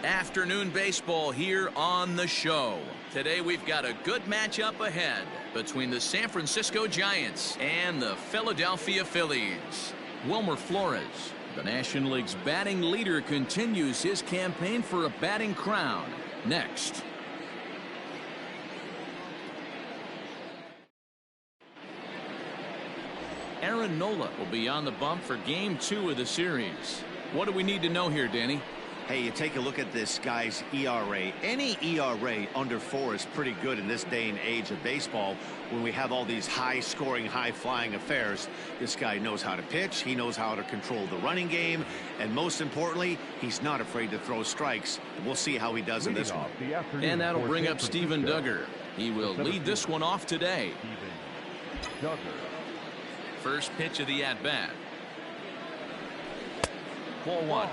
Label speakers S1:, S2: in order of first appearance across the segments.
S1: Afternoon baseball here on the show. Today we've got a good matchup ahead between the San Francisco Giants and the Philadelphia Phillies. Wilmer Flores, the National League's batting leader, continues his campaign for a batting crown. Next. Aaron Nola will be on the bump for Game 2 of the series. What do we need to know here, Danny?
S2: Hey, you take a look at this guy's ERA. Any ERA under 4 is pretty good in this day and age of baseball when we have all these high-scoring, high-flying affairs. This guy knows how to pitch. He knows how to control the running game. And most importantly, he's not afraid to throw strikes. We'll see how he does in this one.
S1: And that'll bring up Steven Duggar. He will lead this one off today. First pitch of the at-bat. Ball 1.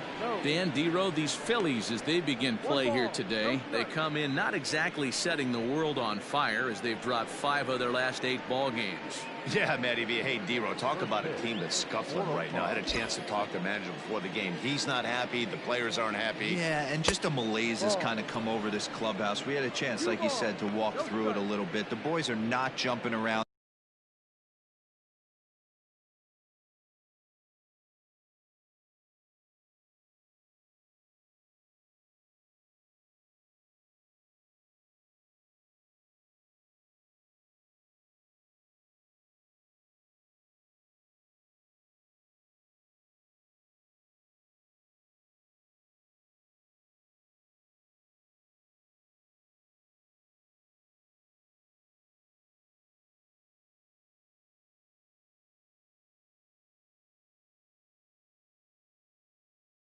S1: Dan Dero, these Phillies, as they begin play here today, they come in not exactly setting the world on fire as they've dropped 5 of their last 8 ball games.
S2: Yeah, Matty V. Hey, Dero, talk about a team that's scuffling right now. I had a chance to talk to the manager before the game. He's not happy. The players aren't happy.
S3: Yeah, and just a malaise has kind of come over this clubhouse. We had a chance, like you said, to walk through it a little bit. The boys are not jumping around.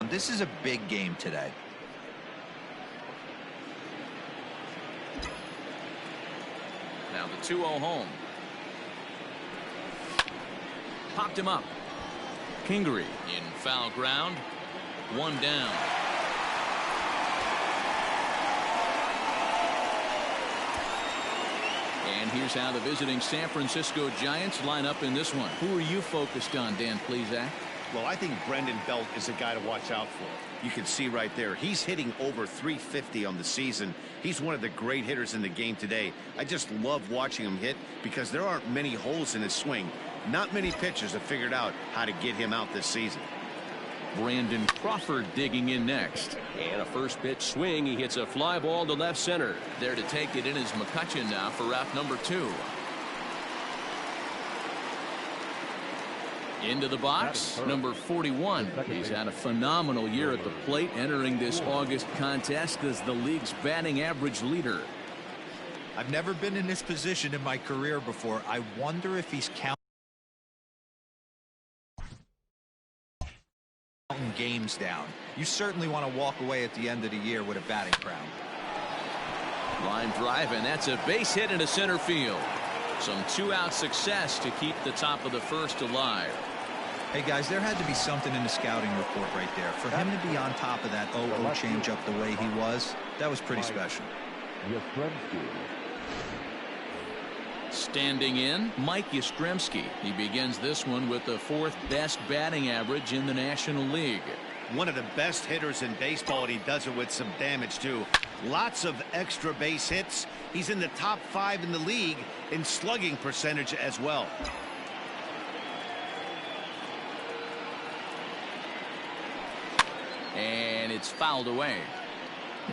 S3: This is a big game today.
S1: Now the 2-0 home. Popped him up. Kingery in foul ground. 1 down. And here's how the visiting San Francisco Giants line up in this one. Who are you focused on, Dan Plesac?
S2: Well, I think Brendan Belt is a guy to watch out for. You can see right there, he's hitting over 350 on the season. He's one of the great hitters in the game today. I just love watching him hit because there aren't many holes in his swing. Not many pitchers have figured out how to get him out this season.
S1: Brandon Crawford digging in next.
S4: And a first pitch swing. He hits a fly ball to left center.
S1: There to take it in is McCutchen now for route number 2. Into the box, number 41. He's had a phenomenal year at the plate, entering this August contest as the league's batting average leader.
S3: I've never been in this position in my career before. I wonder if he's counting games down. You certainly want to walk away at the end of the year with a batting crown.
S1: Line drive, and that's a base hit into center field. Some 2-out success to keep the top of the first alive.
S3: Hey guys, there had to be something in the scouting report right there. For him to be on top of that 0-0 changeup the way he was, that was pretty special.
S1: Standing in, Mike Yastrzemski. He begins this one with the 4th best batting average in the National League.
S2: One of the best hitters in baseball, and he does it with some damage too. Lots of extra base hits. He's in the top 5 in the league in slugging percentage as well.
S1: And it's fouled away.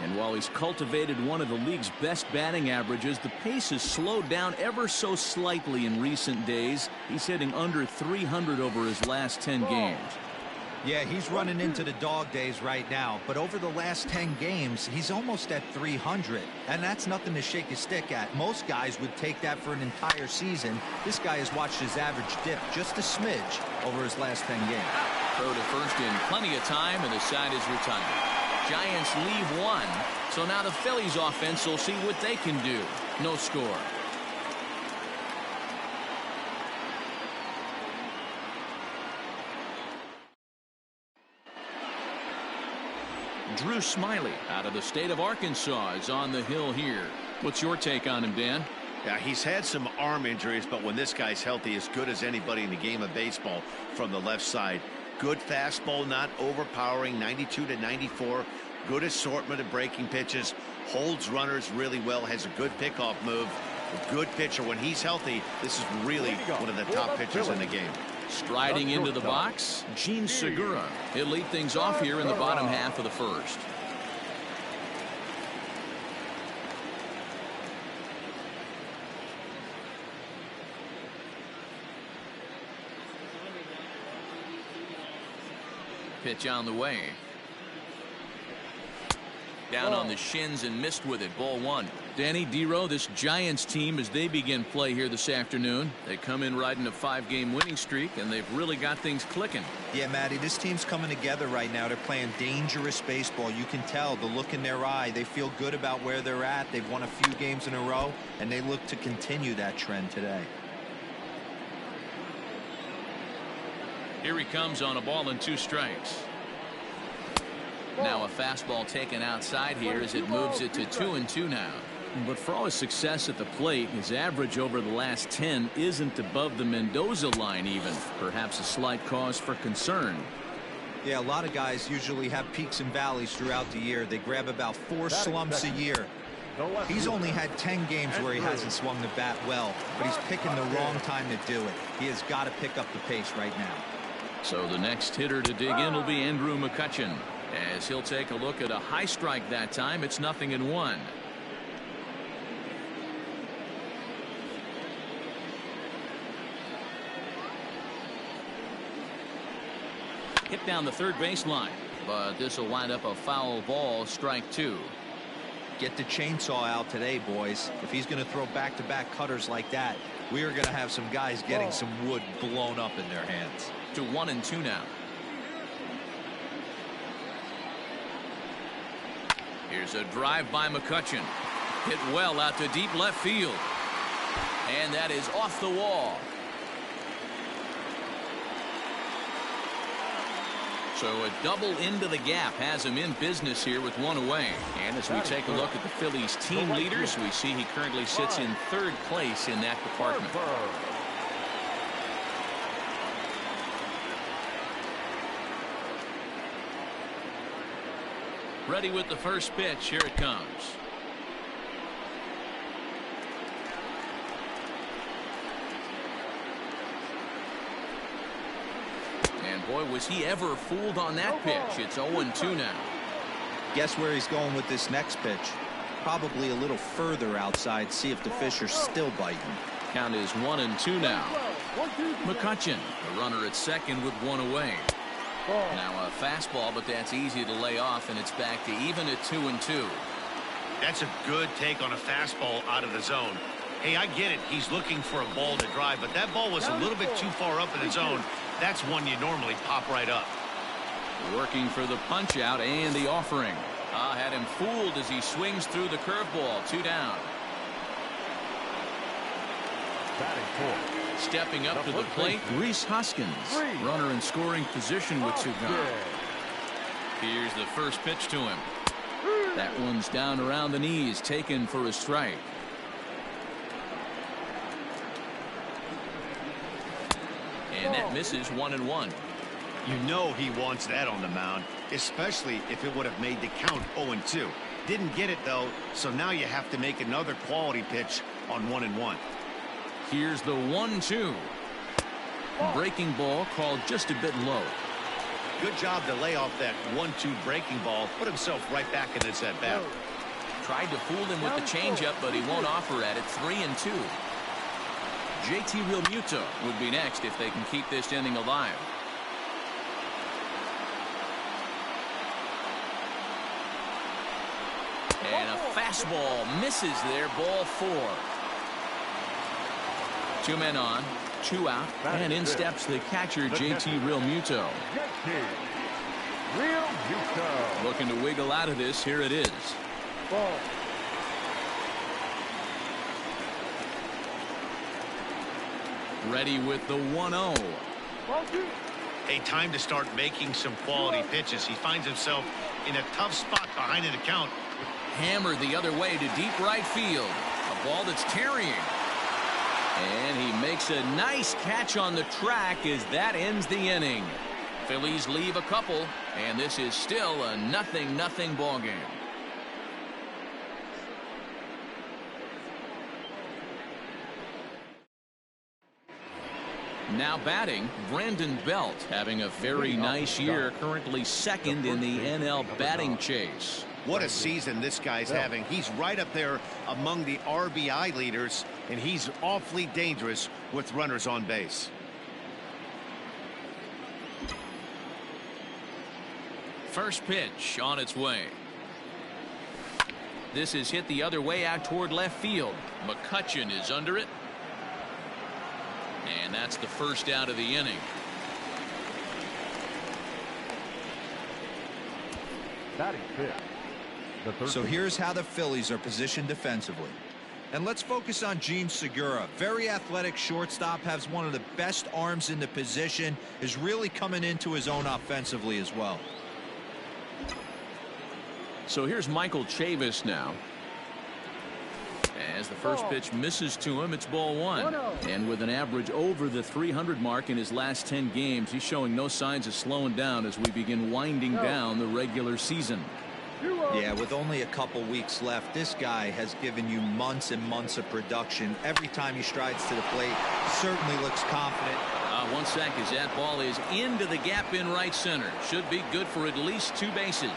S1: And while he's cultivated one of the league's best batting averages, the pace has slowed down ever so slightly in recent days. He's hitting under 300 over his last 10 games.
S3: Yeah, he's running into the dog days right now, but over the last 10 games, he's almost at 300, and that's nothing to shake a stick at. Most guys would take that for an entire season. This guy has watched his average dip just a smidge over his last 10 games.
S1: Throw to first in plenty of time, and the side is retired. Giants leave 1, so now the Phillies offense will see what they can do. No score. Drew Smyly out of the state of Arkansas is on the hill here. What's your take on him, Dan?
S2: Yeah, he's had some arm injuries, but when this guy's healthy, as good as anybody in the game of baseball from the left side. Good fastball, not overpowering, 92 to 94. Good assortment of breaking pitches, holds runners really well, has a good pickoff move. A good pitcher. When he's healthy, this is really one of the top pitchers in the game.
S1: Striding into the box, Gene Segura. He'll lead things off here in the bottom half of the first. Pitch on the way. Down on the shins and missed with it. Ball one. Danny Dero, this Giants team, as they begin play here this afternoon, they come in riding a 5-game winning streak, and they've really got things clicking.
S3: Yeah, Matty, this team's coming together right now. They're playing dangerous baseball. You can tell the look in their eye. They feel good about where they're at. They've won a few games in a row, and they look to continue that trend today.
S1: Here he comes on a ball and 2 strikes. Now a fastball taken outside here as it moves it to 2-2 now. But for all his success at the plate, his average over the last 10 isn't above the Mendoza line even. Perhaps a slight cause for concern.
S3: Yeah, a lot of guys usually have peaks and valleys throughout the year. They grab about 4 slumps a year. He's only had 10 games where he hasn't swung the bat well, but he's picking the wrong time to do it. He has got to pick up the pace right now.
S1: So the next hitter to dig in will be Andrew McCutchen, as he'll take a look at a high strike that time. It's 0-1. Hit down the third baseline, but this will wind up a foul ball. Strike 2.
S3: Get the chainsaw out today, boys. If he's going to throw back-to-back cutters like that, we are going to have some guys getting some wood blown up in their hands.
S1: To 1-2 now. Here's a drive by McCutchen. Hit well out to deep left field. And that is off the wall. So a double into the gap has him in business here with 1 away. And as we take a look at the Phillies team leaders, we see he currently sits in 3rd place in that department. Ready with the first pitch. Here it comes. And boy, was he ever fooled on that pitch. It's 0-2 now.
S3: Guess where he's going with this next pitch? Probably a little further outside. See if the fish are still biting.
S1: Count is 1-2 now. McCutchen, the runner at second with 1 away. Now a fastball, but that's easy to lay off, and it's back to even at 2-2.
S2: That's a good take on a fastball out of the zone. Hey, I get it. He's looking for a ball to drive, but that ball was a little bit too far up in the zone. That's one you normally pop right up.
S1: Working for the punch out and the offering. Had him fooled as he swings through the curveball. 2 down. Stepping up to the plate, Rhys Hoskins. Runner in scoring position with 2 gone. Here's the first pitch to him. That one's down around the knees, taken for a strike. And that misses 1-1.
S2: You know he wants that on the mound, especially if it would have made the count 0-2. Didn't get it, though, so now you have to make another quality pitch on 1-1.
S1: Here's the 1-2. Breaking ball called just a bit low.
S2: Good job to lay off that 1-2 breaking ball. Put himself right back in this at bat.
S1: Tried to fool him with the changeup, but he won't offer at it. 3-2. JT Realmuto would be next if they can keep this inning alive. And a fastball misses there. Ball 4. 2 men on, 2 out, and in steps the catcher, JT Realmuto. Looking to wiggle out of this. Here it is. Ready with the 1-0.
S2: Hey, time to start making some quality pitches. He finds himself in a tough spot behind an account.
S1: Hammered the other way to deep right field. A ball that's carrying. And he makes a nice catch on the track as that ends the inning. Phillies leave a couple, and this is still a 0-0 ball game. Now batting, Brandon Belt, having a very nice year, currently second in the NL batting chase.
S2: What a season this guy's having. He's right up there among the RBI leaders, and he's awfully dangerous with runners on base.
S1: First pitch on its way. This is hit the other way out toward left field. McCutchen is under it. And that's the first out of the inning.
S3: So here's how the Phillies are positioned defensively. And let's focus on Gene Segura. Very athletic shortstop, has one of the best arms in the position, is really coming into his own offensively as well.
S1: So here's Michael Chavis now. As the first pitch misses to him, it's ball one. And with an average over the 300 mark in his last 10 games, he's showing no signs of slowing down as we begin winding down the regular season.
S3: Yeah, with only a couple weeks left, this guy has given you months and months of production. Every time he strides to the plate, certainly looks confident.
S1: 1 sec as that ball is into the gap in right center. Should be good for at least 2 bases.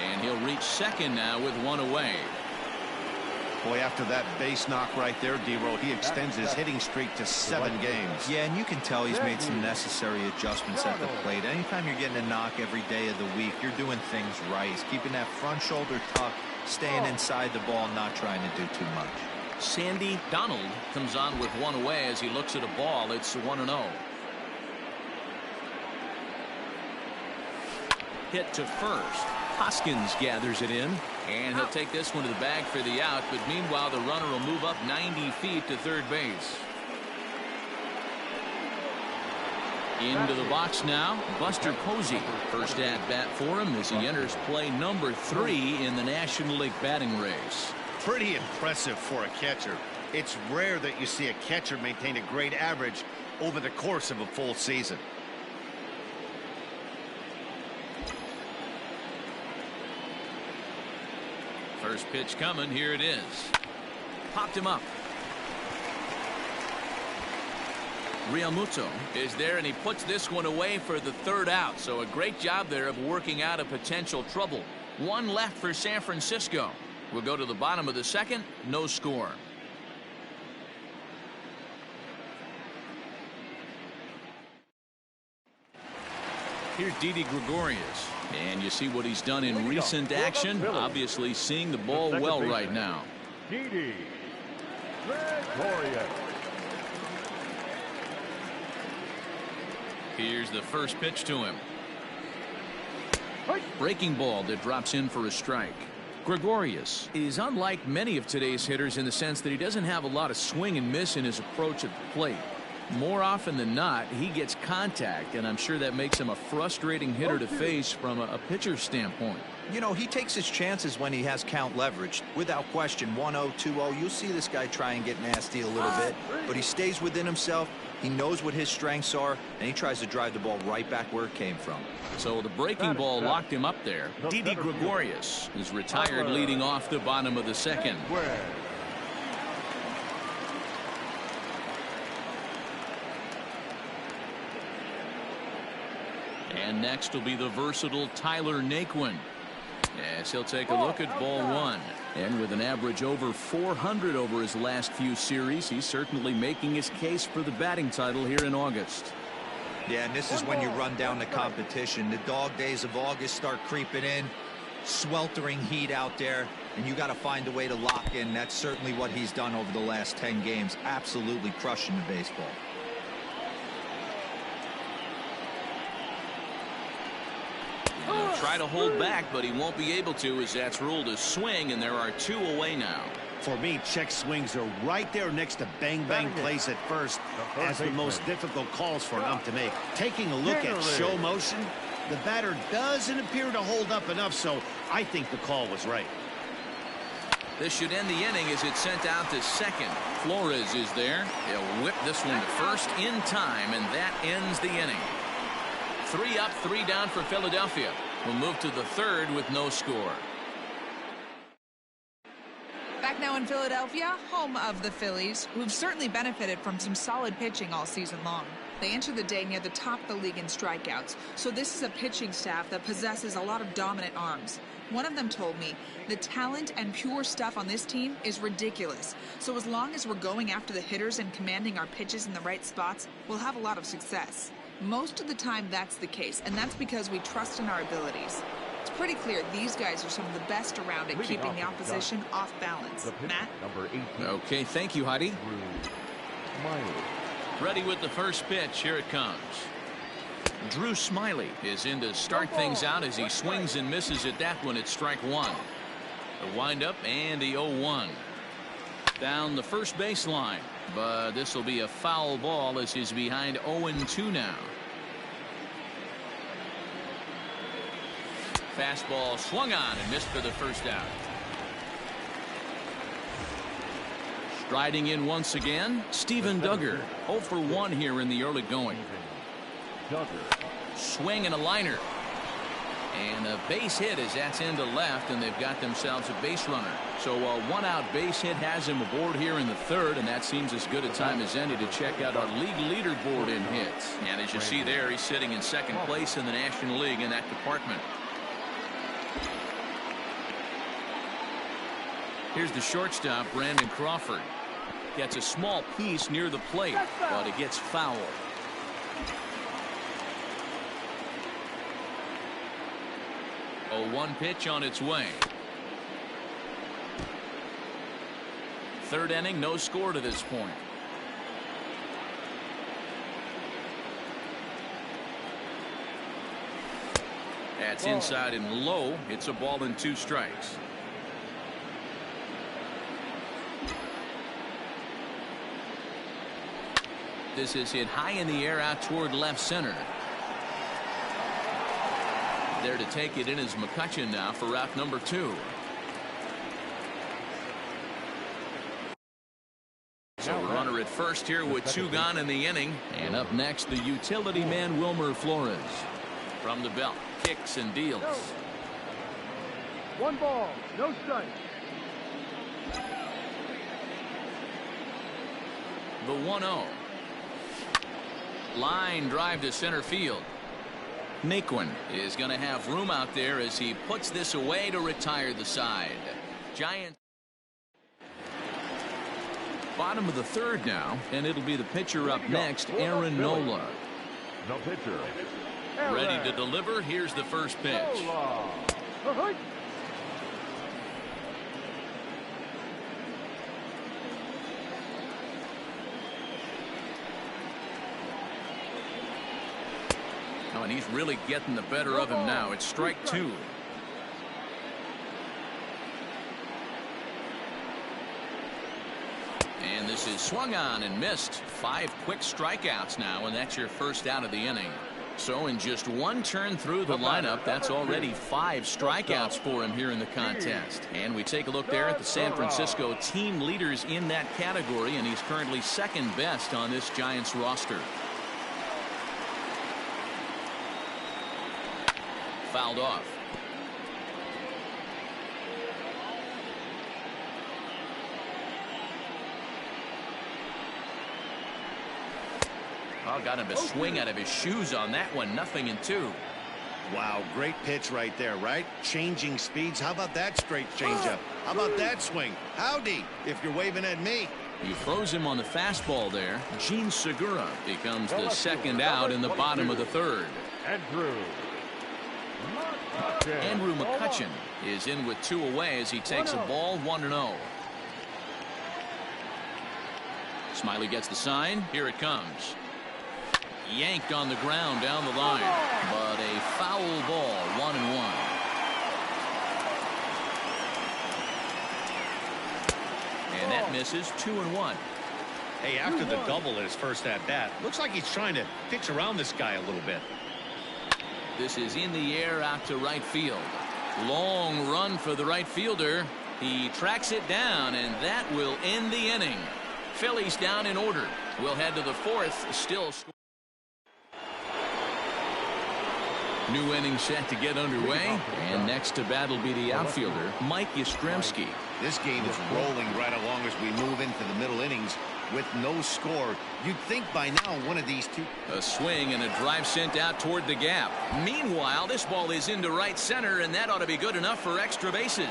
S1: And he'll reach second now with 1 away.
S2: Boy, after that base knock right there, D-Roll, he extends his hitting streak to 7 games.
S3: Yeah, and you can tell he's made some necessary adjustments at the plate. Anytime you're getting a knock every day of the week, you're doing things right. He's keeping that front shoulder tucked, staying inside the ball, not trying to do too much.
S1: Sandy Donald comes on with 1 away as he looks at a ball. It's 1-0. Hit to first. Hoskins gathers it in, and he'll take this one to the bag for the out, but meanwhile the runner will move up 90 feet to third base. Into the box now, Buster Posey. First at bat for him as he enters play number 3 in the National League batting race.
S2: Pretty impressive for a catcher. It's rare that you see a catcher maintain a great average over the course of a full season.
S1: First pitch coming. Here it is. Popped him up. Realmuto is there, and he puts this one away for the 3rd out. So a great job there of working out a potential trouble. 1 left for San Francisco. We'll go to the bottom of the 2nd. No score. Here's Didi Gregorius. And you see what he's done in recent action. Obviously seeing the ball well right now.
S5: Didi Gregorius.
S1: Here's the first pitch to him. Breaking ball that drops in for a strike. Gregorius is unlike many of today's hitters in the sense that he doesn't have a lot of swing and miss in his approach at the plate. More often than not, he gets contact, and I'm sure that makes him a frustrating hitter to face from a pitcher's standpoint.
S3: You know, he takes his chances when he has count leverage. Without question, 1-0, 2-0, you'll see this guy try and get nasty a little bit, but he stays within himself. He knows what his strengths are, and he tries to drive the ball right back where it came from.
S1: So the breaking ball locked him up there. Didi Gregorius is retired leading off the bottom of the 2nd. And next will be the versatile Tyler Naquin. Yes, he'll take a look at ball 1. And with an average over 400 over his last few series, he's certainly making his case for the batting title here in August.
S3: Yeah, and this is when you run down the competition. The dog days of August start creeping in. Sweltering heat out there, and you got to find a way to lock in. That's certainly what he's done over the last 10 games. Absolutely crushing the baseball.
S1: He'll try to hold back, but he won't be able to, as that's ruled a swing, and there are 2 away now.
S2: For me, check swings are right there next to bang bang plays at first as the most difficult calls for an ump to make. Taking a look at show motion, the batter doesn't appear to hold up enough, so I think the call was right.
S1: This should end the inning as it's sent out to second. Flores is there. He'll whip this one to first in time, and that ends the inning. 3 up, 3 down for Philadelphia. We'll move to the third with no score.
S5: Back now in Philadelphia, home of the Phillies, who've certainly benefited from some solid pitching all season long. They enter the day near the top of the league in strikeouts, so this is a pitching staff that possesses a lot of dominant arms. One of them told me, the talent and pure stuff on this team is ridiculous. So as long as we're going after the hitters and commanding our pitches in the right spots, we'll have a lot of success. Most of the time that's the case, and that's because we trust in our abilities. It's pretty clear these guys are some of the best around at keeping the opposition off balance. Matt?
S1: Okay, thank you, Heidi. Ready with the first pitch. Here it comes. Drew Smiley is in to start things out as he swings and misses at that one at strike one. The windup and the 0-1. Down the first baseline, but this will be a foul ball as he's behind 0-2 now. Fastball swung on and missed for the first out. Striding in once again, Steven Duggar. 0 for 1 here in the early going. Swing and a liner. And a base hit as that's into left, and they've got themselves a base runner. So a 1-out base hit has him aboard here in the third, and that seems as good a time as any to check out our league leaderboard in hits. And as you see there, he's sitting in second place in the National League in that department. Here's the shortstop, Brandon Crawford. Gets a small piece near the plate, but it gets foul. 0-1 pitch on its way. Third inning, no score to this point. That's inside and low. It's a ball and 2 strikes. This is hit high in the air out toward left center. There to take it in is McCutchen now for route number 2. So a runner at first here with 2 gone in the inning. And up next, the utility man Wilmer Flores. From the belt, kicks and deals.
S6: 1 ball, no strike.
S1: The 1-0. Line drive to center field. Naquin is going to have room out there as he puts this away to retire the side. Giants. Bottom of the third now, and it'll be the pitcher up next, Aaron Nola.
S6: No pitcher.
S1: Ready to deliver. Here's the first pitch. Oh, and he's really getting the better of him now. It's strike 2. And this is swung on and missed. 5 quick strikeouts now, and that's your first out of the inning. So in just 1 turn through the lineup, that's already 5 strikeouts for him here in the contest. And we take a look there at the San Francisco team leaders in that category, and he's currently second best on this Giants roster. Fouled off. Oh, got him to swing out of his shoes on that one. 0-2.
S2: Wow, great pitch right there, right? Changing speeds. How about that straight changeup? How about that swing? Howdy, if you're waving at me.
S1: He throws him on the fastball there. Gene Segura becomes the second out in the bottom of the third. Andrew McCutchen is in with 2 away as he takes a ball. 1-0. Smiley gets the sign. Here it comes. Yanked on the ground down the line, but a foul ball. 1-1. And that misses. 2-1.
S2: Hey, after the double at his first at bat, looks like he's trying to pitch around this guy a little bit.
S1: This is in the air out to right field. Long run for the right fielder. He tracks it down, and that will end the inning. Phillies down in order. We'll head to the 4th. Still. New inning set to get underway, and next to bat will be the outfielder, Mike Yastrzemski.
S2: This game is rolling right along as we move into the middle innings with no score. You'd think by now one of these two.
S1: A swing and a drive sent out toward the gap. Meanwhile, this ball is into right center, and that ought to be good enough for extra bases.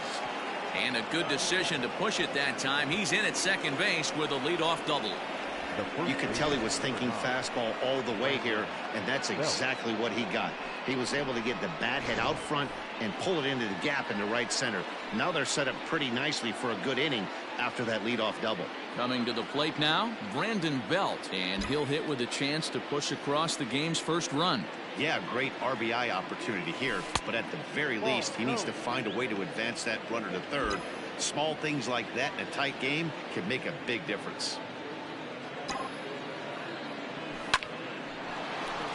S1: And a good decision to push it that time. He's in at second base with a leadoff double.
S2: You could tell he was thinking fastball all the way here, and that's exactly what he got. He was able to get the bat head out front and pull it into the gap into right center. Now they're set up pretty nicely for a good inning after that leadoff double.
S1: Coming to the plate now, Brandon Belt, and he'll hit with a chance to push across the game's first run.
S2: Yeah, great RBI opportunity here, but at the very least, he needs to find a way to advance that runner to third. Small things like that in a tight game can make a big difference.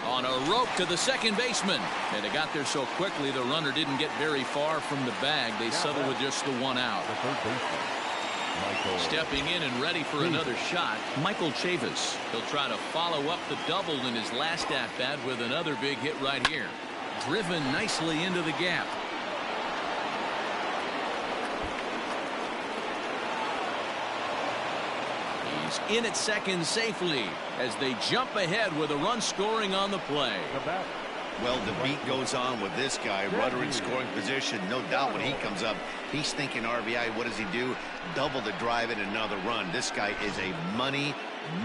S1: On a rope to the second baseman, and it got there so quickly the runner didn't get very far from the bag. They settled with just the one out. Stepping in and ready for another shot, Michael Chavis. He'll try to follow up the double in his last at-bat with another big hit right here. Driven nicely into the gap. He's in at second safely as they jump ahead with a run scoring on the play.
S2: Well, the beat goes on with this guy. Runner in scoring position. No doubt when he comes up, he's thinking RBI. What does he do? Double the drive in another run. This guy is a money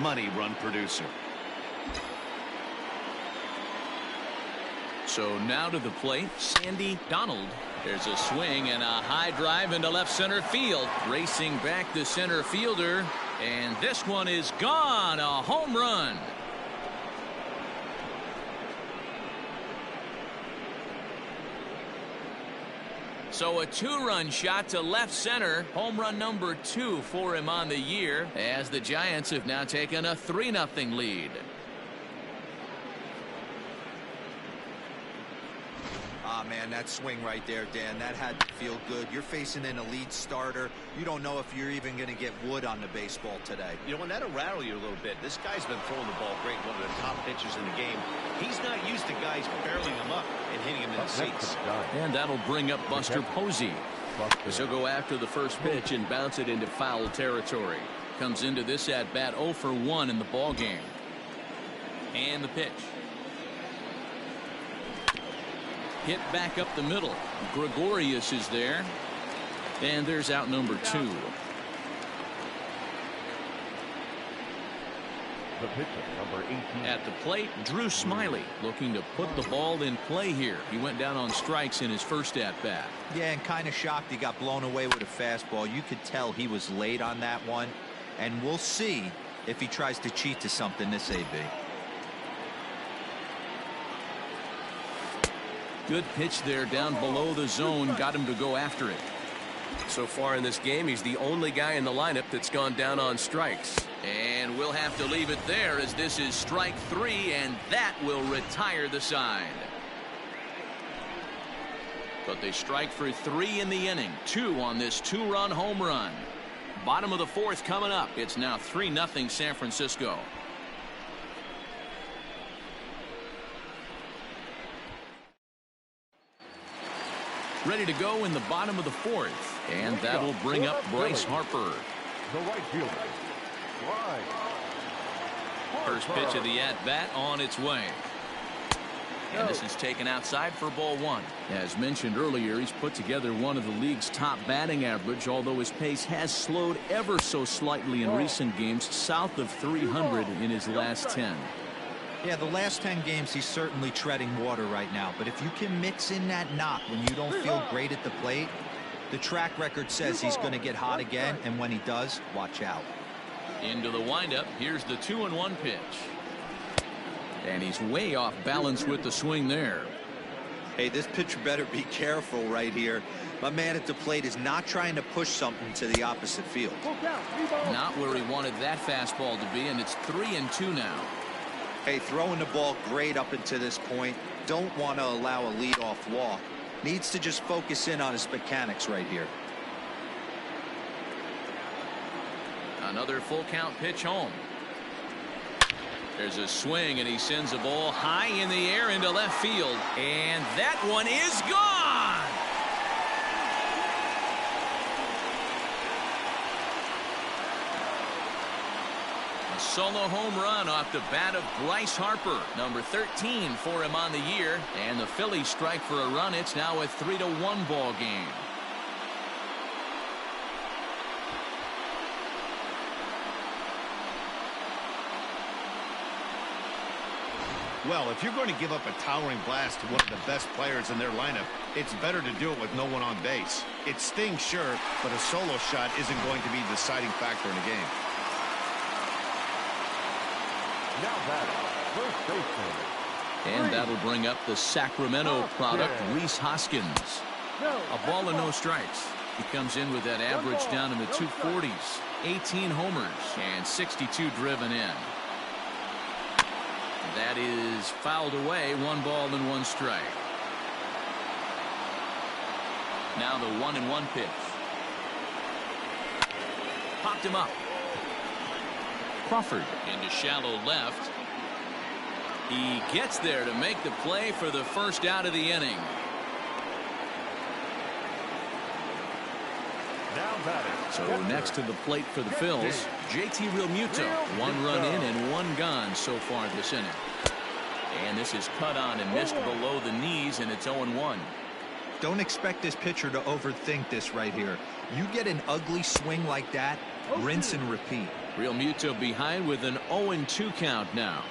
S2: run producer.
S1: So now to the plate, Sandy Donald. There's a swing and a high drive into left center field. Racing back the center fielder. And this one is gone. A home run. So a two-run shot to left center. Home run number 2 for him on the year, as the Giants have now taken a 3-0 lead.
S3: Ah, man, that swing right there, Dan, that had to feel good. You're facing an elite starter. You don't know if you're even going to get wood on the baseball today.
S2: You know, and that'll rattle you a little bit. This guy's been throwing the ball great, one of the top pitchers in the game. He's not used to guys barreling him up and hitting him in the seats.
S1: And that'll bring up Buster Posey. He'll go after the first pitch and bounce it into foul territory. Comes into this at bat 0 for 1 in the ball game. And the pitch. Hit back up the middle. Gregorius is there. And there's out number 2.
S6: The pitcher, number 18.
S1: At the plate, Drew Smiley looking to put the ball in play here. He went down on strikes in his first at-bat.
S3: Yeah, and kind of shocked he got blown away with a fastball. You could tell he was late on that one. And we'll see if he tries to cheat to something this AB.
S1: Good pitch there down below the zone. Got him to go after it.
S4: So far in this game, he's the only guy in the lineup that's gone down on strikes.
S1: And we'll have to leave it there as this is strike 3, and that will retire the side. But they strike for 3 in the inning. 2 on this 2-run home run. Bottom of the 4th coming up. It's now 3-0 San Francisco. Ready to go in the bottom of the 4th. And that'll bring up Bryce Harper.
S6: The right fielder.
S1: First pitch of the at-bat on its way. And this is taken outside for ball 1. As mentioned earlier, he's put together one of the league's top batting average, although his pace has slowed ever so slightly in recent games, south of 300 in his last 10.
S3: Yeah, the last 10 games he's certainly treading water right now, but if you can mix in that knock when you don't feel great at the plate, the track record says he's going to get hot again, and when he does, watch out.
S1: Into the windup. Here's the 2-1 pitch. And he's way off balance with the swing there.
S3: Hey, this pitcher better be careful right here. My man at the plate is not trying to push something to the opposite field.
S1: Not where he wanted that fastball to be, and it's 3-2 now.
S3: Hey, throwing the ball great up until this point. Don't want to allow a leadoff walk. Needs to just focus in on his mechanics right here.
S1: Another full count pitch home. There's a swing, and he sends a ball high in the air into left field. And that one is gone! A solo home run off the bat of Bryce Harper. Number 13 for him on the year. And the Phillies strike for a run. It's now a 3-1 ball game.
S2: Well, if you're going to give up a towering blast to one of the best players in their lineup, it's better to do it with no one on base. It stings, sure, but a solo shot isn't going to be the deciding factor in a game.
S6: Now batting, first baseman.
S1: And that'll bring up the Sacramento product, Rhys Hoskins. A ball and no strikes. He comes in with that average down in the 240s. 18 homers and 62 driven in. That is fouled away. 1 ball and 1 strike. Now the 1-1 pitch. Popped him up. Crawford into shallow left. He gets there to make the play for the first out of the inning.
S6: Now batting.
S1: So next to the plate for the Phils, JT Realmuto. 1 run in and 1 gone so far this inning. And this is cut on and missed below the knees, and it's 0-1.
S3: Don't expect this pitcher to overthink this right here. You get an ugly swing like that, rinse and repeat.
S1: Realmuto behind with an 0-2 count now.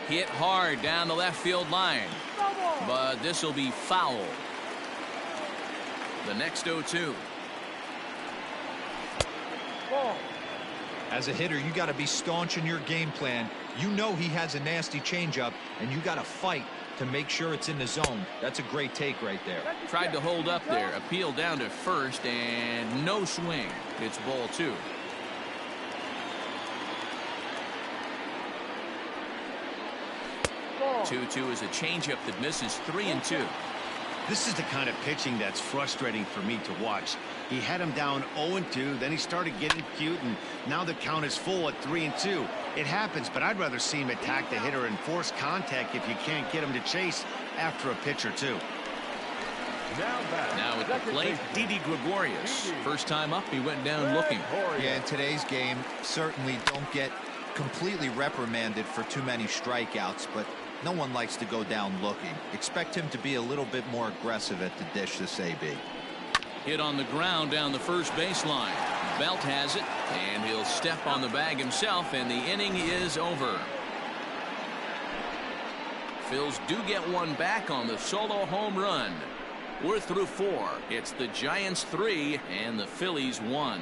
S1: Hit hard down the left field line, but this will be foul. The next 0-2.
S3: As a hitter, you got to be staunch in your game plan. You know he has a nasty changeup, and you got to fight to make sure it's in the zone. That's a great take right there.
S1: Tried to hold up there. Appeal down to first, and no swing. It's ball 2. Two is a changeup that misses 3-2.
S2: This is the kind of pitching that's frustrating for me to watch. He had him down 0-2, then he started getting cute, and now the count is full at 3-2. It happens, but I'd rather see him attack the hitter and force contact if you can't get him to chase after a pitch or 2.
S1: Now at the plate, Didi Gregorius. First time up, he went down looking.
S3: Yeah, in today's game, certainly don't get completely reprimanded for too many strikeouts, but no one likes to go down looking. Expect him to be a little bit more aggressive at the dish this AB.
S1: Hit on the ground down the first baseline. Belt has it, and he'll step on the bag himself, and the inning is over. Phils do get 1 back on the solo home run. We're through 4. It's the Giants 3 and the Phillies 1.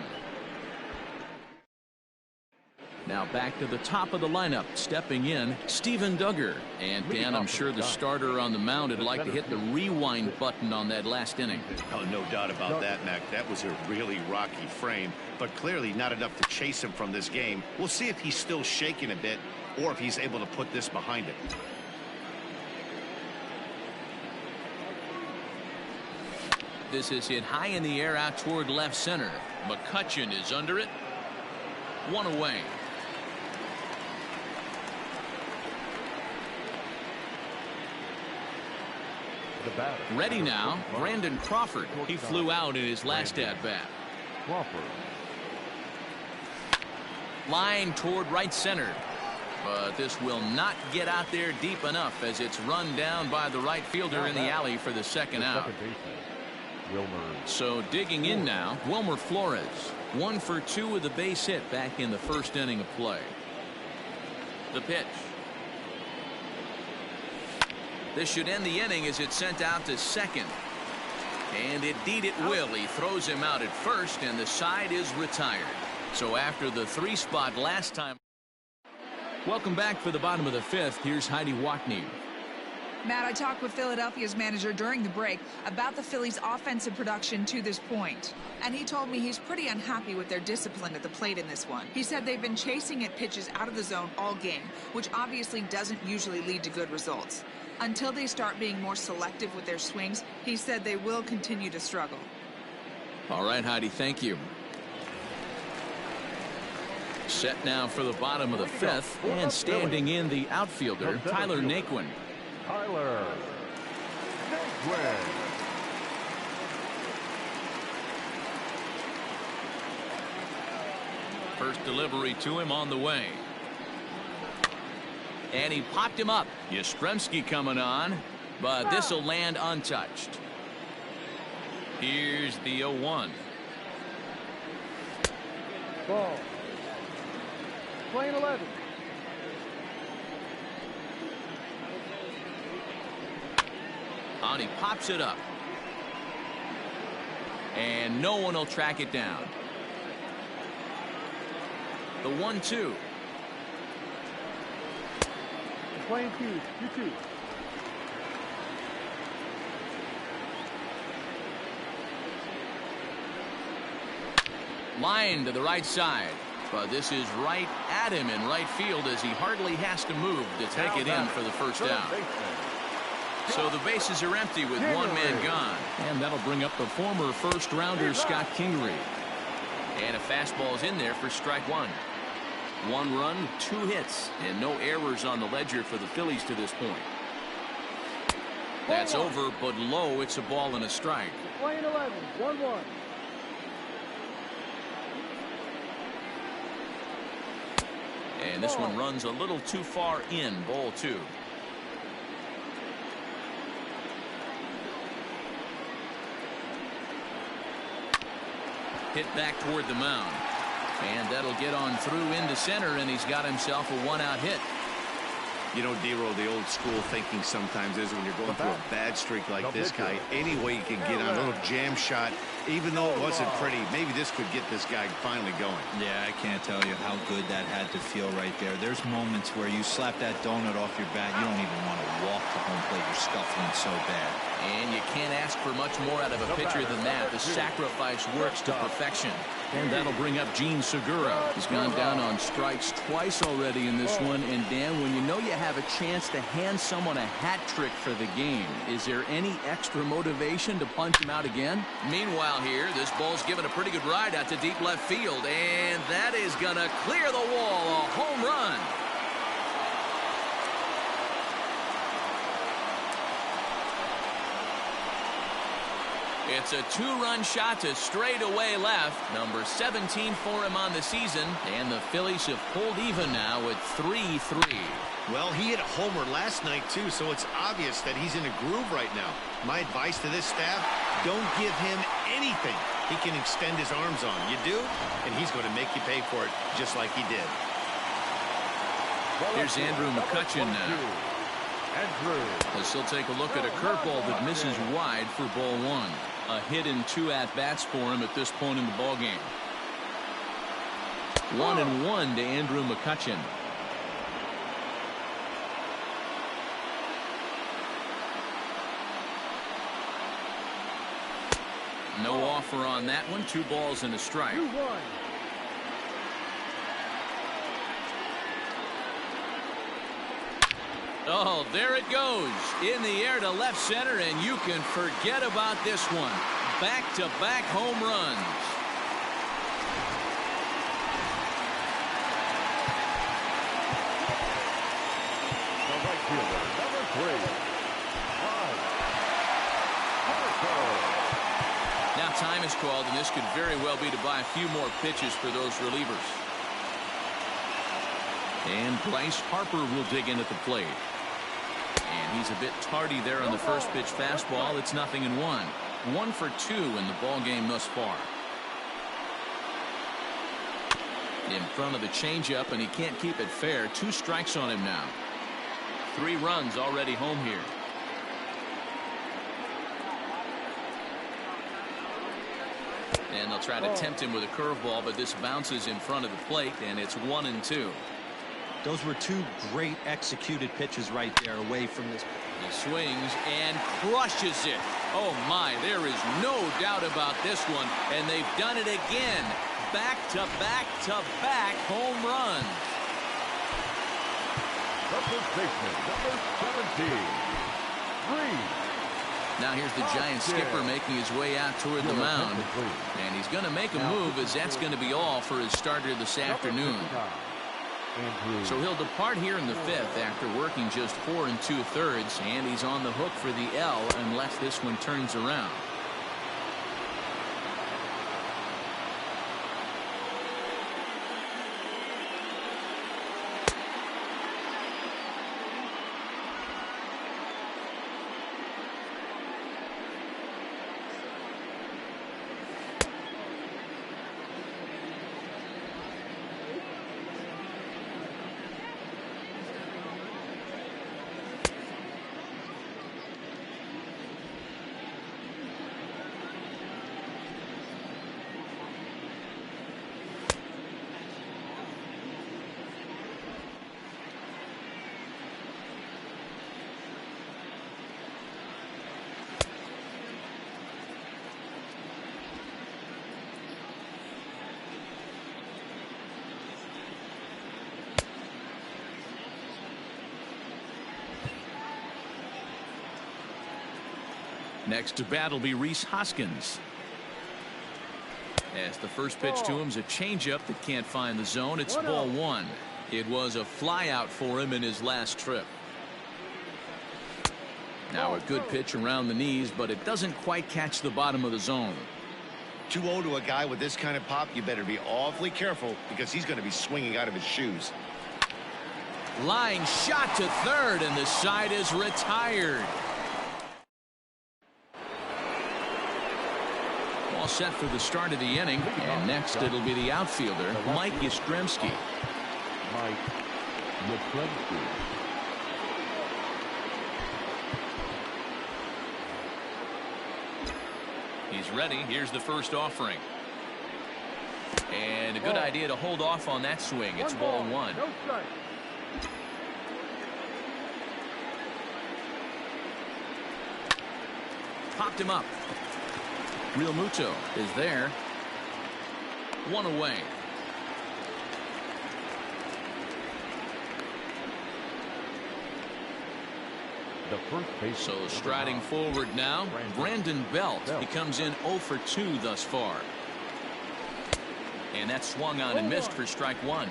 S1: Now back to the top of the lineup, stepping in, Steven Duggar. And Dan, I'm sure the starter on the mound would like to hit the rewind button on that last inning.
S2: Oh, no doubt about that, Mac. That was a really rocky frame, but clearly not enough to chase him from this game. We'll see if he's still shaking a bit or if he's able to put this behind him.
S1: This is hit high in the air out toward left center. McCutchen is under it. 1 away. Ready now, Brandon Crawford. He flew out in his last at-bat. Line toward right center. But this will not get out there deep enough as it's run down by the right fielder in the alley for the second out. So digging in now, Wilmer Flores. 1 for 2 with a base hit back in the first inning of play. The pitch. This should end the inning as it's sent out to second. And indeed it will. He throws him out at first, and the side is retired. So after the 3 spot last time. Welcome back for the bottom of the 5th. Here's Heidi Watney.
S5: Matt, I talked with Philadelphia's manager during the break about the Phillies' offensive production to this point. And he told me he's pretty unhappy with their discipline at the plate in this one. He said they've been chasing at pitches out of the zone all game, which obviously doesn't usually lead to good results. Until they start being more selective with their swings, he said they will continue to struggle.
S1: All right, Heidi, thank you. Set now for the bottom of the fifth, and standing in the outfielder, Tyler Naquin.
S6: Tyler Naquin.
S1: First delivery to him on the way. And he popped him up. Yastrzemski coming on, but this will land untouched. Here's the 0-1.
S6: Ball. Playing 11.
S1: And he pops it up. And no one will track it down. The 1-2.
S6: Playing 2-2.
S1: Line to the right side. But this is right at him in right field as he hardly has to move to take it in for the first down. So the bases are empty with one man gone. And that'll bring up the former first-rounder Scott Kingery. And a fastball is in there for strike one. 1 run, 2 hits, and no errors on the ledger for the Phillies to this point. That's over, but low. It's a ball and a strike.
S6: Playing 11. 1-1.
S1: And this one runs a little too far in. Ball 2. Hit back toward the mound. And that'll get on through into center, and he's got himself a 1-out hit.
S2: You know, D-Roll, the old school thinking sometimes is when you're going through a bad streak like this guy, any way you can get on a little jam shot, even though it wasn't pretty, maybe this could get this guy finally going.
S3: Yeah, I can't tell you how good that had to feel right there. There's moments where you slap that donut off your bat, you don't even want to walk to home plate. You're scuffling so bad.
S1: And you can't ask for much more out of a pitcher than that. The sacrifice works to perfection. And that'll bring up Gene Segura. He's gone down on strikes twice already in this one. And Dan, when you know you have a chance to hand someone a hat trick for the game, is there any extra motivation to punch him out again? Meanwhile here, this ball's given a pretty good ride out to deep left field. And that is going to clear the wall. A home run. It's a 2-run shot to straightaway left. Number 17 for him on the season. And the Phillies have pulled even now at 3-3.
S2: Well, he hit a homer last night, too, so it's obvious that he's in a groove right now. My advice to this staff, don't give him anything he can extend his arms on. You do, and he's going to make you pay for it just like he did.
S1: Here's Andrew McCutchen now. As he'll take a look at a curveball that misses wide for ball 1. A hit in 2 at-bats for him at this point in the ballgame. 1-1 to Andrew McCutchen. No offer on that one. 2 balls and a strike.
S6: 2-1.
S1: Oh, there it goes. In the air to left center, and you can forget about this one. Back-to-back home runs.
S6: The right fielder, number 3.
S1: Now time is called, and this could very well be to buy a few more pitches for those relievers. And Bryce Harper will dig in at the plate. And he's a bit tardy there on the first pitch fastball. It's 0-1. 1 for 2 in the ball game thus far. In front of the changeup, and he can't keep it fair. 2 strikes on him now. 3 runs already home here. And they'll try to tempt him with a curveball, but this bounces in front of the plate, and it's 1-2.
S3: Those were 2 great executed pitches right there away from this.
S1: He swings and crushes it. Oh my, there is no doubt about this one. And they've done it again. Back-to-back-to-back home runs.
S6: The first baseman, number 17.
S1: Now here's the Giants skipper making his way out toward the mound. And he's going to make a move, as that's going to be all for his starter this afternoon. So he'll depart here in the 5th after working just 4 2/3, and he's on the hook for the L unless this one turns around. Next to bat will be Rhys Hoskins. As the first pitch to him is a changeup that can't find the zone. It's ball 1. It was a flyout for him in his last trip. Now a good pitch around the knees, but it doesn't quite catch the bottom of the zone.
S2: 2-0 to a guy with this kind of pop, you better be awfully careful, because he's going to be swinging out of his shoes.
S1: Line shot to third, and the side is retired. All set for the start of the inning, and next it'll be the outfielder, Mike Yastrzemski. He's ready. Here's the first offering. And a good idea to hold off on that swing. It's ball 1.
S6: No strike.
S1: Popped him up. Real Muto is there. 1 away.
S6: The first base.
S1: So striding forward now, Brandon Belt. He comes in 0 for 2 thus far. And that swung on and missed for strike 1.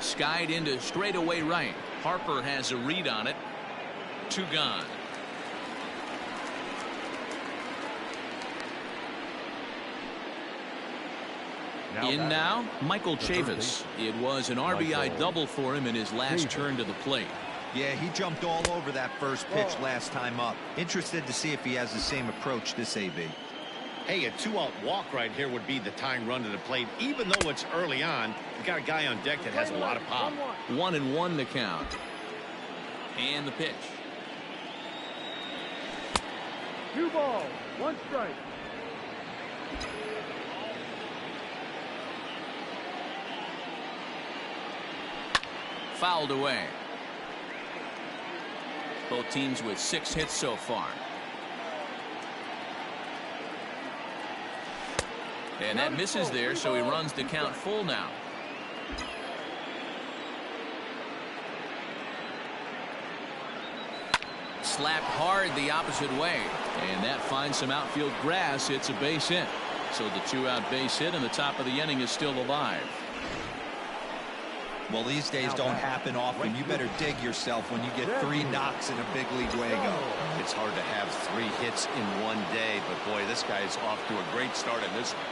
S1: Skied into straightaway right. Harper has a read on it. 2 gone. In now, Michael Chavis. It was an RBI double for him in his last turn to the plate.
S3: Yeah, he jumped all over that first pitch last time up. Interested to see if he has the same approach this AB.
S2: Hey, a 2-out walk right here would be the tying run to the plate. Even though it's early on, you got a guy on deck that has a lot of pop.
S1: 1-1 to count. And the pitch.
S6: 2 balls, 1 strike.
S1: Fouled away. Both teams with 6 hits so far. And that misses there, so he runs the count full now. Slapped hard the opposite way, and that finds some outfield grass. It's a base hit. So the 2-out base hit, and the top of the inning is still alive.
S3: Well, these days don't happen often. You better dig yourself when you get 3 knocks in a big league Wago.
S2: It's hard to have 3 hits in one day, but boy, this guy's off to a great start in this one.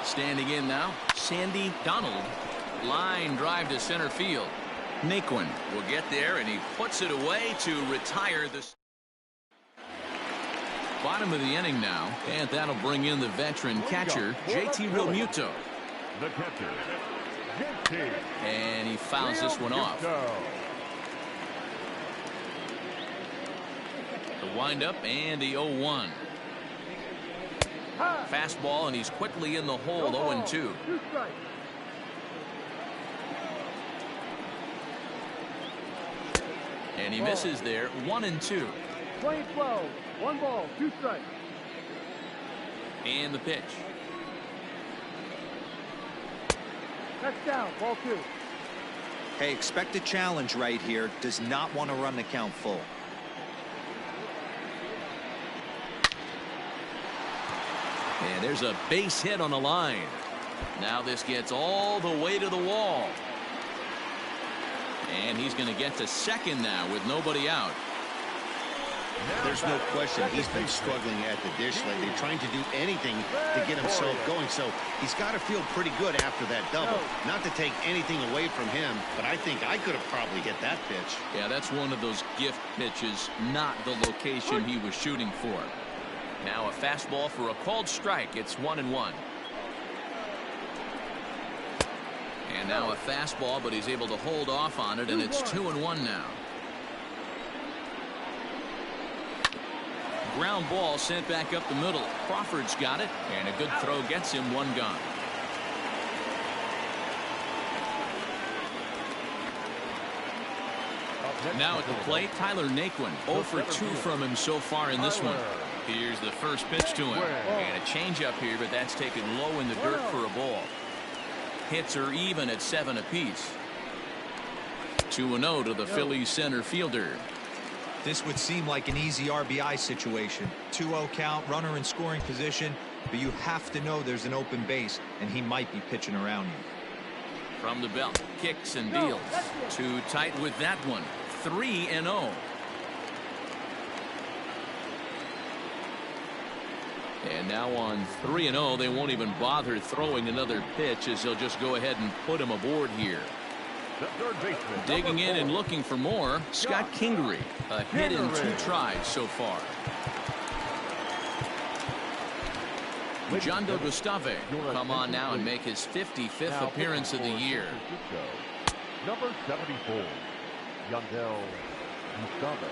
S1: Standing in now, Sandy Donald. Line drive to center field. Naquin will get there, and he puts it away to retire this. Bottom of the inning now, and that'll bring in the veteran catcher, JT Realmuto.
S6: The catcher, JT.
S1: And he fouls this one off. The windup and the 0-1. Fastball, and he's quickly in the hole. 0-2. And he misses there. 1-2.
S6: 20-12. 1 ball, 2 strikes.
S1: And the pitch.
S6: Next down, ball 2.
S3: Hey, expect a challenge right here. Does not want to run the count full.
S1: And there's a base hit on the line. Now this gets all the way to the wall. And he's going to get to second now with nobody out.
S2: There's no question he's been struggling at the dish lately, trying to do anything to get himself going. So he's got to feel pretty good after that double. Not to take anything away from him, but I think I could have probably hit that pitch.
S1: Yeah, that's one of those gift pitches, not the location he was shooting for. Now a fastball for a called strike. It's 1-1. And now a fastball, but he's able to hold off on it, and it's 2-1 now. Ground ball sent back up the middle. Crawford's got it, and a good throw gets him one gone. Now at the plate, Tyler Naquin. 0 for 2 from him so far in this one. Here's the first pitch to him. And a changeup here, but that's taken low in the dirt for a ball. Hits are even at 7 apiece. 2-0 to the Phillies center fielder.
S3: This would seem like an easy RBI situation. 2-0 count, runner in scoring position, but you have to know there's an open base, and he might be pitching around you.
S1: From the belt, kicks and deals. Too tight with that one. 3-0. And now on 3-0, they won't even bother throwing another pitch, as they'll just go ahead and put him aboard here. Digging in and looking for more, Scott Kingery. A hit in 2 tries so far. John Del Gustave come on now and make his 55th appearance of the year.
S6: Number 74, Yandel Gustavo.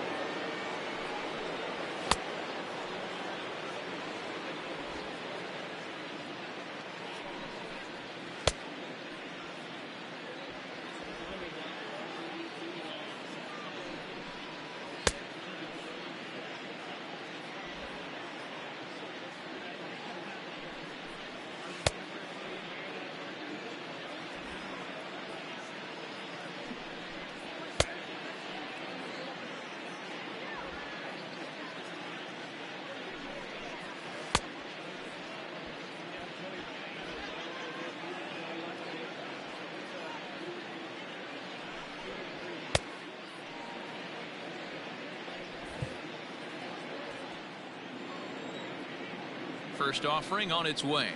S1: First offering on its way.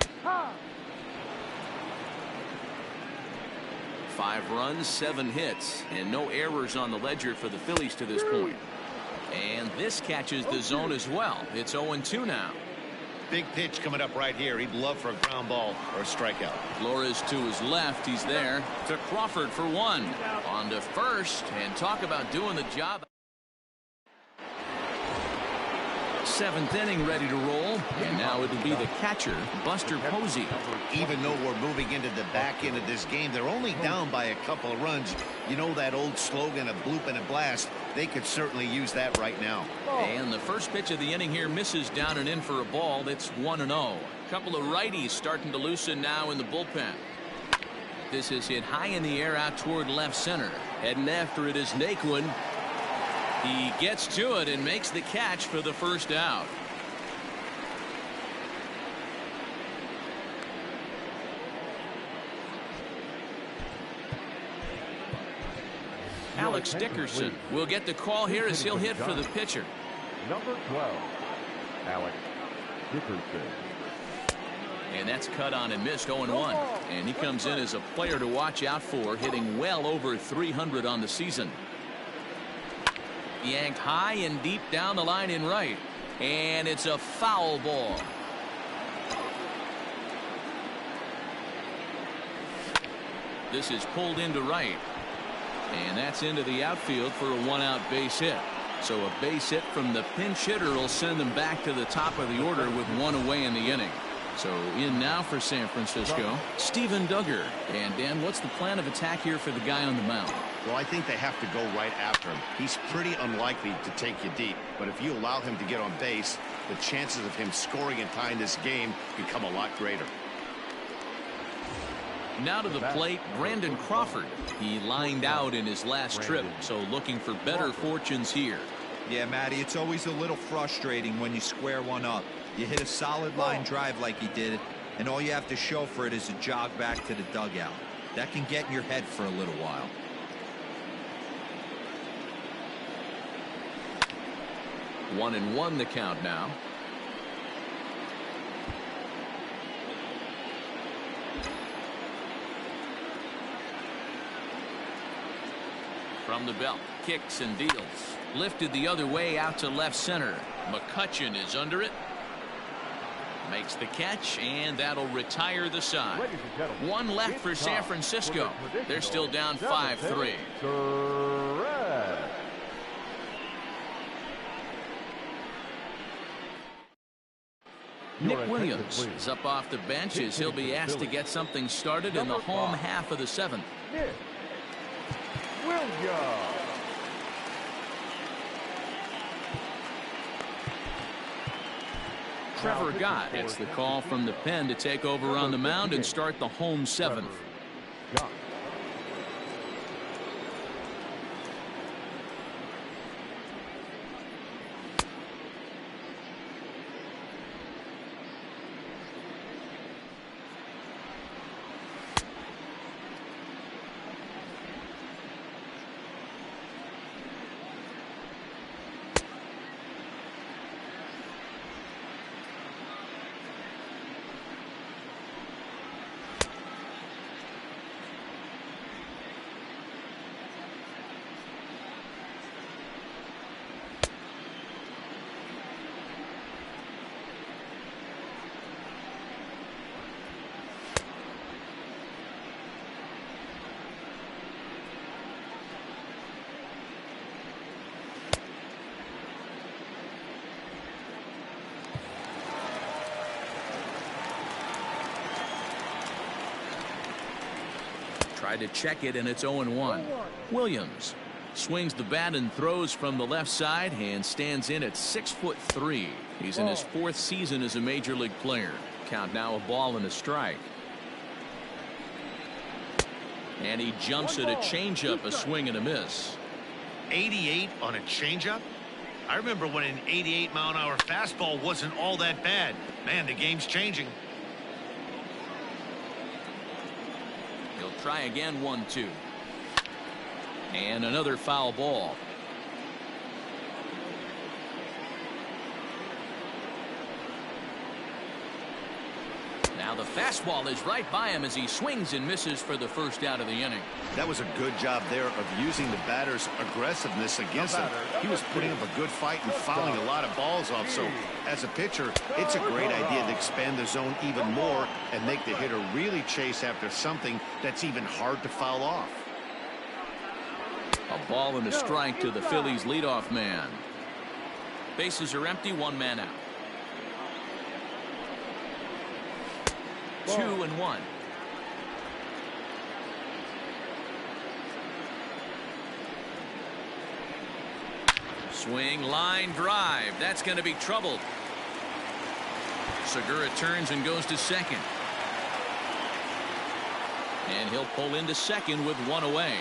S1: 5 runs, 7 hits, and no errors on the ledger for the Phillies to this point. And this catches the zone as well. It's 0-2 now.
S2: Big pitch coming up right here. He'd love for a ground ball or a strikeout. Flores
S1: to his left. He's there to Crawford for 1. On to first, and talk about doing the job. 7th inning ready to roll, and now it'll be the catcher, Buster Posey.
S2: Even though we're moving into the back end of this game, they're only down by a couple of runs. You know that old slogan, a bloop and a blast. They could certainly use that right now.
S1: And the first pitch of the inning here misses down and in for a ball. That's 1-0. A couple of righties starting to loosen now in the bullpen. This is hit high in the air out toward left center. Heading after it is Naquin. He gets to it and makes the catch for the first out. Alex Dickerson will get the call here as he'll hit for the pitcher.
S6: Number 12, Alex Dickerson.
S1: And that's cut on and missed 0-1. And he comes in as a player to watch out for, hitting well over 300 on the season. Yanked high and deep down the line in right. And it's a foul ball. This is pulled into right. And that's into the outfield for a 1-out base hit. So a base hit from the pinch hitter will send them back to the top of the order with 1 away in the inning. So in now for San Francisco, Steven Duggar. And Dan, what's the plan of attack here for the guy on the mound?
S2: Well, I think they have to go right after him. He's pretty unlikely to take you deep, but if you allow him to get on base, the chances of him scoring and tying this game become a lot greater.
S1: Now to the plate, Brandon Crawford. He lined out in his last trip, so looking for better fortunes here.
S3: Yeah, Matty, it's always a little frustrating when you square one up. You hit a solid line drive like he did, and all you have to show for it is a jog back to the dugout. That can get in your head for a little while.
S1: One and one the count now. From the belt, kicks and deals. Lifted the other way out to left center. McCutchen is under it. Makes the catch, and that'll retire the side. One left for San Francisco. They're still down 5-3. Nick Williams is up off the bench as he'll be asked to get something started in the home half of the seventh.
S6: Nick Williams.
S1: Trevor Gott gets the call from the pen to take over on the mound and start the home seventh. Tried to check it, and it's 0-1. Williams swings the bat and throws from the left side and stands in at 6'3". He's in his fourth season as a major league player. Count now, a ball and a strike. And he jumps at a changeup, a swing and a miss.
S2: 88 on a changeup? I remember when an 88-mile-an-hour fastball wasn't all that bad. Man, the game's changing.
S1: He'll try again, 1-2. And another foul ball. Now the fastball is right by him as he swings and misses for the first out of the inning.
S2: That was a good job there of using the batter's aggressiveness against him. He was putting up a good fight and fouling a lot of balls off. So as a pitcher, it's a great idea to expand the zone even more and make the hitter really chase after something that's even hard to foul off.
S1: A ball and a strike to the Phillies leadoff man. Bases are empty, one man out. 2-1. Swing, line drive. That's going to be troubled. Segura turns and goes to second. And he'll pull into second with one away.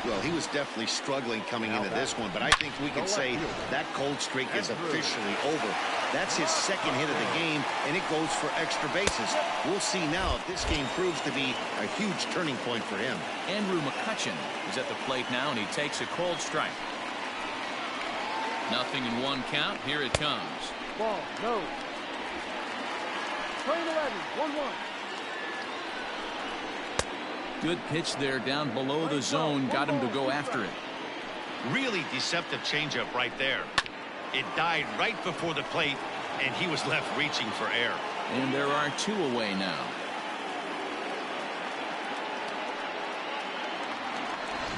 S2: Well, he was definitely struggling coming into this one, but I think we can say that cold streak is officially over. That's his second hit of the game, and it goes for extra bases. We'll see now if this game proves to be a huge turning point for him.
S1: Andrew McCutchen is at the plate now, and he takes a cold strike. Nothing in one count. Here it comes.
S6: Ball, no. Train 11, 1-1.
S1: Good pitch there down below the zone. Got him to go after it.
S2: Really deceptive changeup right there. It died right before the plate, and he was left reaching for air.
S1: And there are two away now.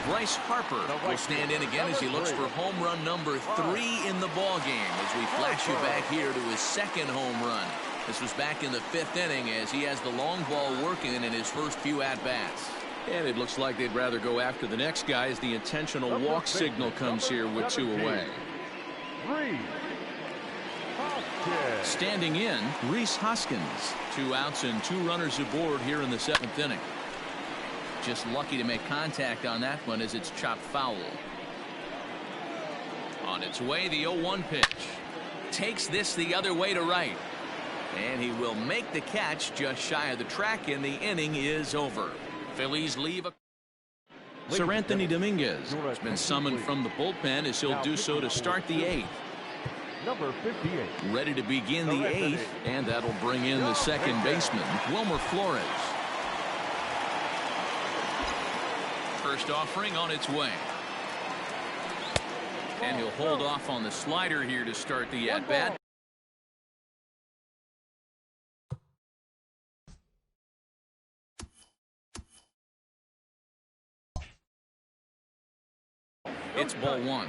S1: Bryce Harper will stand in again as he looks for home run number 3 in the ball game as we flash you back here to his second home run. This was back in the 5th inning as he has the long ball working in his first few at-bats. And it looks like they'd rather go after the next guy as the intentional walk signal comes here with 2 away. Standing in, Rhys Hoskins. 2 outs and 2 runners aboard here in the 7th inning. Just lucky to make contact on that one as it's chopped foul. On its way, the 0-1 pitch. Takes this the other way to right. And he will make the catch just shy of the track, and the inning is over. Phillies leave a... Sir Anthony Dominguez has been summoned from the bullpen as he'll do so to start the 8th.
S6: Number 58.
S1: Ready to begin the 8th, and that'll bring in the second baseman, Wilmer Flores. First offering on its way. And he'll hold off on the slider here to start the at-bat. It's ball 1.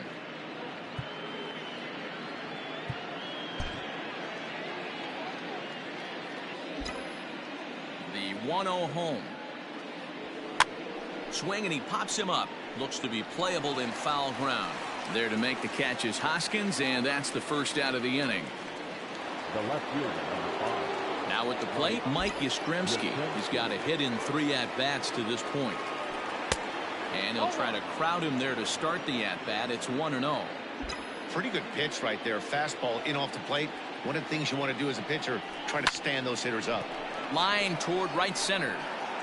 S1: The 1-0 home. Swing, and he pops him up. Looks to be playable in foul ground. There to make the catch is Hoskins, and that's the first out of the inning.
S6: The left fielder, number 5.
S1: Now at the plate, Mike Yastrzemski. He's got a hit in 3 at-bats to this point. And he'll try to crowd him there to start the at-bat. It's 1-0.
S2: Pretty good pitch right there. Fastball in off the plate. One of the things you want to do as a pitcher, try to stand those hitters up.
S1: Line toward right center.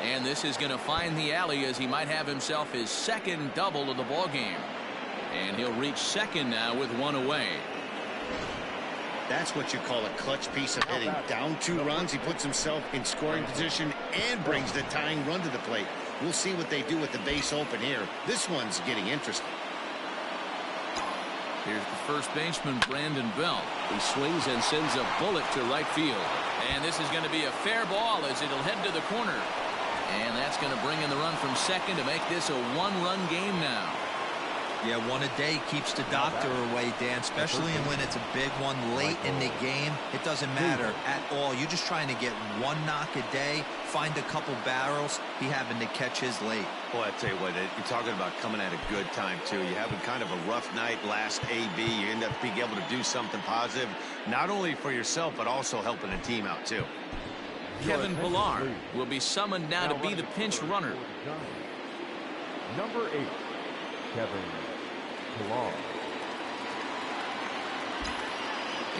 S1: And this is going to find the alley as he might have himself his second double of the ball game. And he'll reach second now with 1 away.
S2: That's what you call a clutch piece of hitting. Down 2 runs, he puts himself in scoring position and brings the tying run to the plate. We'll see what they do with the base open here. This one's getting interesting.
S1: Here's the first baseman, Brandon Belt. He swings and sends a bullet to right field. And this is going to be a fair ball as it'll head to the corner. And that's going to bring in the run from second to make this a 1-run game now.
S3: Yeah, one a day keeps the doctor away, Dan, especially when it's a big one late in the game. It doesn't matter at all. You're just trying to get 1 knock a day, find a couple barrels. He happened to catch his late.
S2: Boy, I tell you what, you're talking about coming at a good time, too. You having kind of a rough night last AB. You end up being able to do something positive, not only for yourself, but also helping the team out, too.
S1: Kevin Pillar will be summoned now to be the pinch runner.
S6: Number 8, Kevin Pillar.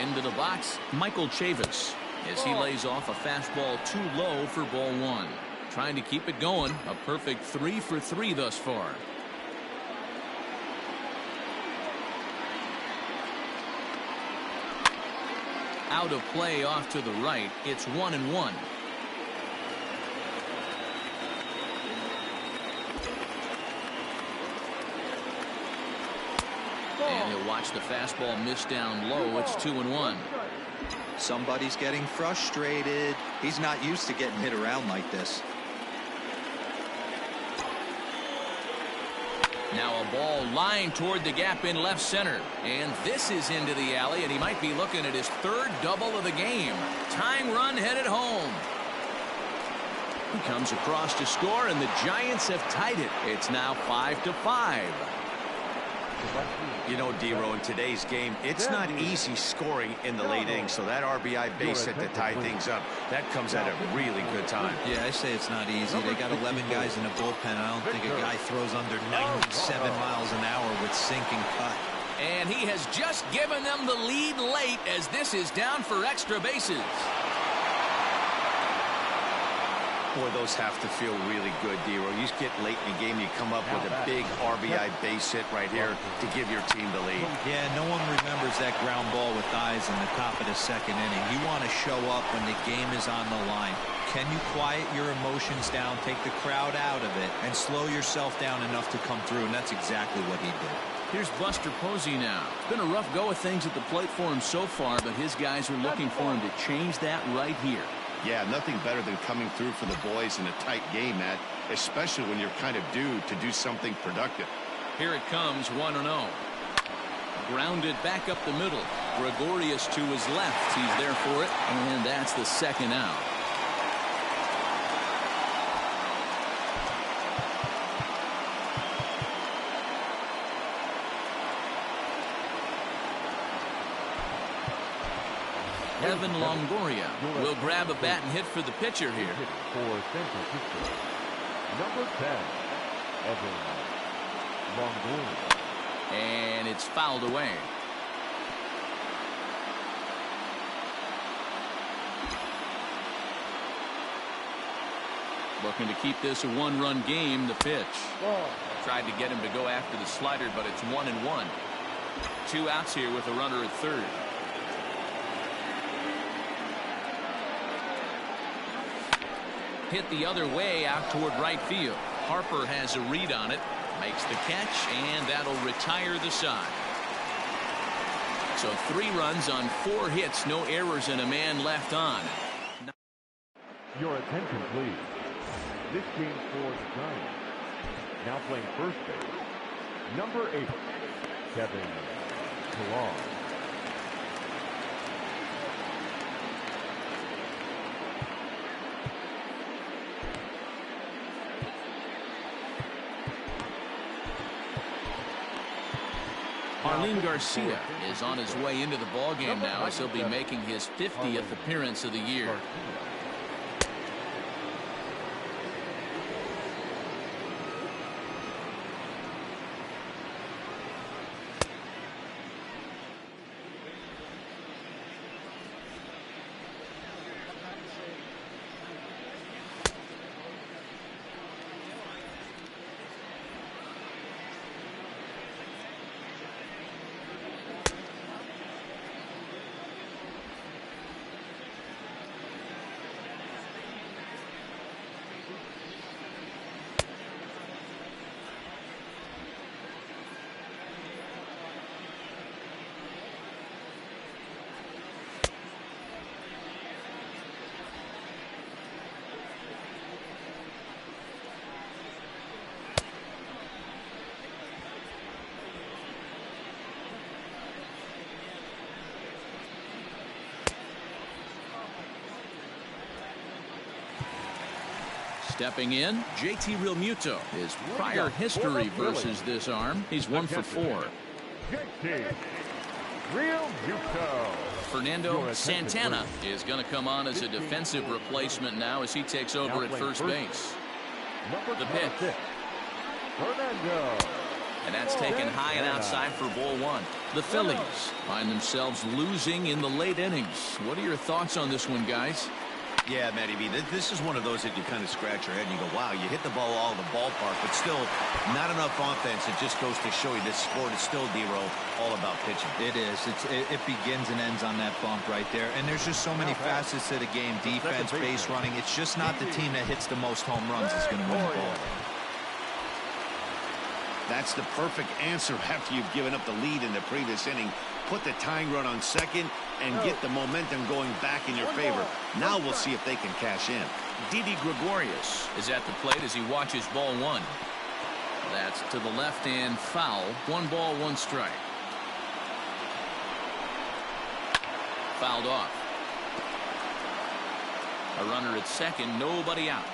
S1: Into the box, Michael Chavis, as he lays off a fastball too low for ball 1. Trying to keep it going. A perfect 3 for 3 thus far. Out of play off to the right. It's 1-1. And he'll watch the fastball miss down low. It's 2-1.
S3: Somebody's getting frustrated. He's not used to getting hit around like this.
S1: Now a ball lined toward the gap in left center. And this is into the alley, and he might be looking at his 3rd double of the game. Tying run headed home. He comes across to score, and the Giants have tied it. It's now 5-5.
S2: You know, D-Row, in today's game, it's not easy scoring in the late innings, so that RBI base hit to tie things up, that comes at a really good time.
S3: Yeah, I say it's not easy. They got 11 guys in the bullpen. I don't think a guy throws under 97 miles an hour with sinking cut.
S1: And he has just given them the lead late as this is down for extra bases.
S2: Boy, those have to feel really good, D-Row. You just get late in the game, you come up with a big RBI base hit right here to give your team the lead.
S3: Yeah, no one remembers that ground ball with eyes in the top of the 2nd inning. You want to show up when the game is on the line. Can you quiet your emotions down, take the crowd out of it, and slow yourself down enough to come through? And that's exactly what he did.
S1: Here's Buster Posey now. It's been a rough go of things at the plate for him so far, but his guys are looking for him to change that right here.
S2: Yeah, nothing better than coming through for the boys in a tight game, Matt, especially when you're kind of due to do something productive.
S1: Here it comes, 1-0. Grounded back up the middle. Gregorius to his left. He's there for it, and that's the 2nd out. Evan Longoria will grab a bat and hit for the pitcher here.
S6: Number 10, Evan Longoria.
S1: And it's fouled away. Looking to keep this a one-run game. The pitch. Tried to get him to go after the slider, but it's 1-1. 2 outs here with a runner at third. Hit the other way out toward right field. Harper has a read on it. Makes the catch, and that'll retire the side. So 3 runs on 4 hits. No errors and a man left on.
S6: Your attention, please. This game for the Giants. Now playing first base, number 8, Kevin Pillar.
S1: Marlene Garcia is on his way into the ballgame now, as he'll be making his 50th appearance of the year. Stepping in, JT Realmuto. His prior history versus this arm, he's 1 for 4.
S6: JT Realmuto.
S1: Fernando Santana is going to come on as a defensive replacement now as he takes over at first base. The pitch.
S6: Fernando.
S1: And that's taken high and outside for ball 1. The Phillies find themselves losing in the late innings. What are your thoughts on this one, guys?
S2: Yeah, Matty B, this is one of those that you kind of scratch your head and you go, wow, you hit the ball all the ballpark, but still not enough offense. It just goes to show you this sport is still, D-Roll, all about pitching.
S3: It is. It begins and ends on that bump right there. And there's just so many facets to the game. Defense, base running. It's just not the team that hits the most home runs is going to win the ball.
S2: That's the perfect answer after you've given up the lead in the previous inning. Put the tying run on second and get the momentum going back in your favor. Now we'll see if they can cash in.
S1: Didi Gregorius is at the plate as he watches ball 1. That's to the left and foul. 1 ball, 1 strike. Fouled off. A runner at second, nobody out.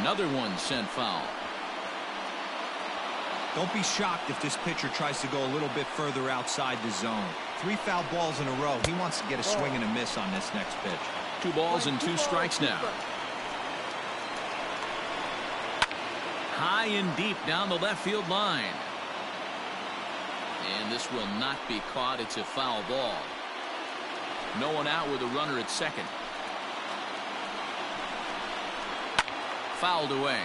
S1: Another one sent foul.
S3: Don't be shocked if this pitcher tries to go a little bit further outside the zone. 3 foul balls in a row. He wants to get a swing and a miss on this next pitch.
S1: 2 balls and 2 strikes now. High and deep down the left field line. And this will not be caught. It's a foul ball. No one out with a runner at second. Fouled away.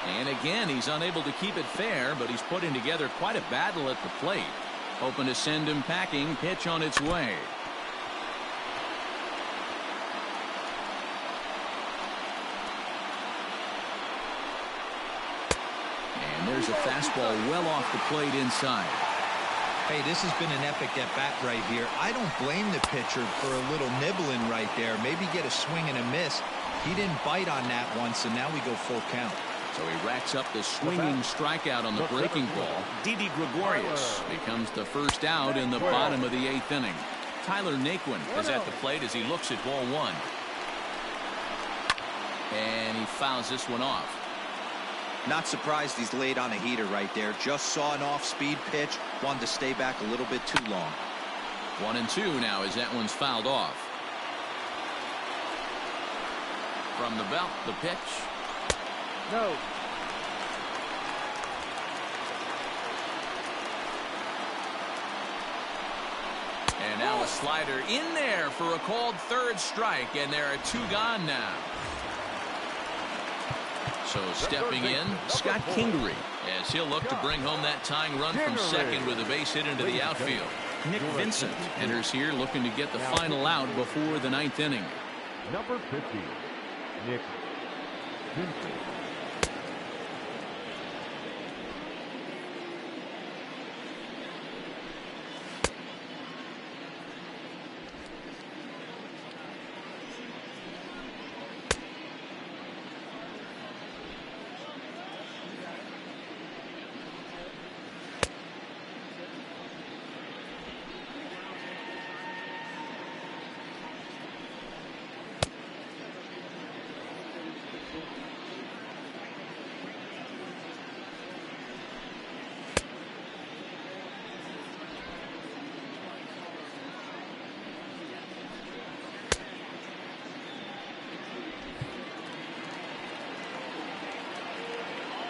S1: And again, he's unable to keep it fair, but he's putting together quite a battle at the plate. Hoping to send him packing. Pitch on its way. And there's a fastball well off the plate inside.
S3: Hey, this has been an epic at-bat right here. I don't blame the pitcher for a little nibbling right there. Maybe get a swing and a miss. He didn't bite on that one, so now we go full count.
S1: So he racks up the swinging strikeout on the breaking ball. Didi Gregorius becomes the first out in the bottom of the 8th inning. Tyler Naquin is at the plate as he looks at ball 1. And he fouls this one off.
S3: Not surprised he's laid on a heater right there. Just saw an off-speed pitch. Wanted to stay back a little bit too long.
S1: 1-2 now as that one's fouled off. From the belt, the pitch.
S6: No.
S1: And now a slider in there for a called third strike, and there are 2 gone now. So stepping in, Scott Kingery, as he'll look to bring home that tying run from second with a base hit into the outfield. Nick Vincent enters here looking to get the final out before the 9th inning.
S6: Number 50, Nick Vincent.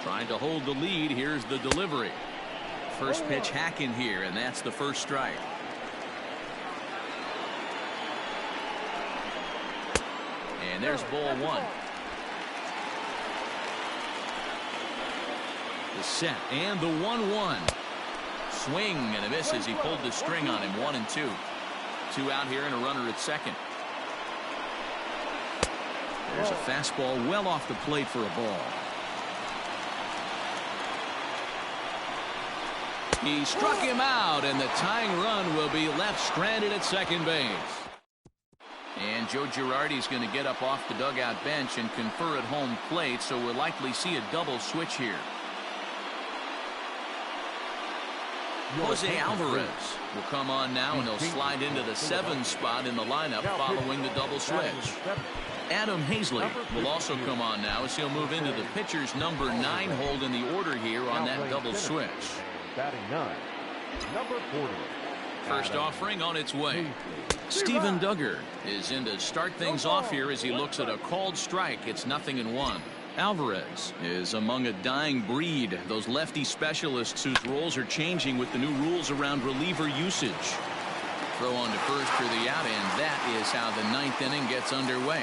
S1: Trying to hold the lead. Here's the delivery. First pitch hack in here, and that's the first strike. And there's ball 1. The set and the 1-1. Swing and a miss as he pulled the string on him. 1-2. 2 out here and a runner at second. There's a fastball well off the plate for a ball. He struck him out, and the tying run will be left stranded at second base. And Joe Girardi's going to get up off the dugout bench and confer at home plate, so we'll likely see a double switch here. Jose Alvarez will come on now, and he'll slide into the 7 spot in the lineup following the double switch. Adam Hazley will also come on now as he'll move into the pitcher's number 9 hold in the order here on that double switch.
S6: Batting 9, number 40.
S1: First offering on its way. Steven Duggar is in to start things off here as he looks at a called strike. It's 0-1. Alvarez is among a dying breed, those lefty specialists whose roles are changing with the new rules around reliever usage. Throw on to first for the out, and that is how the 9th inning gets underway.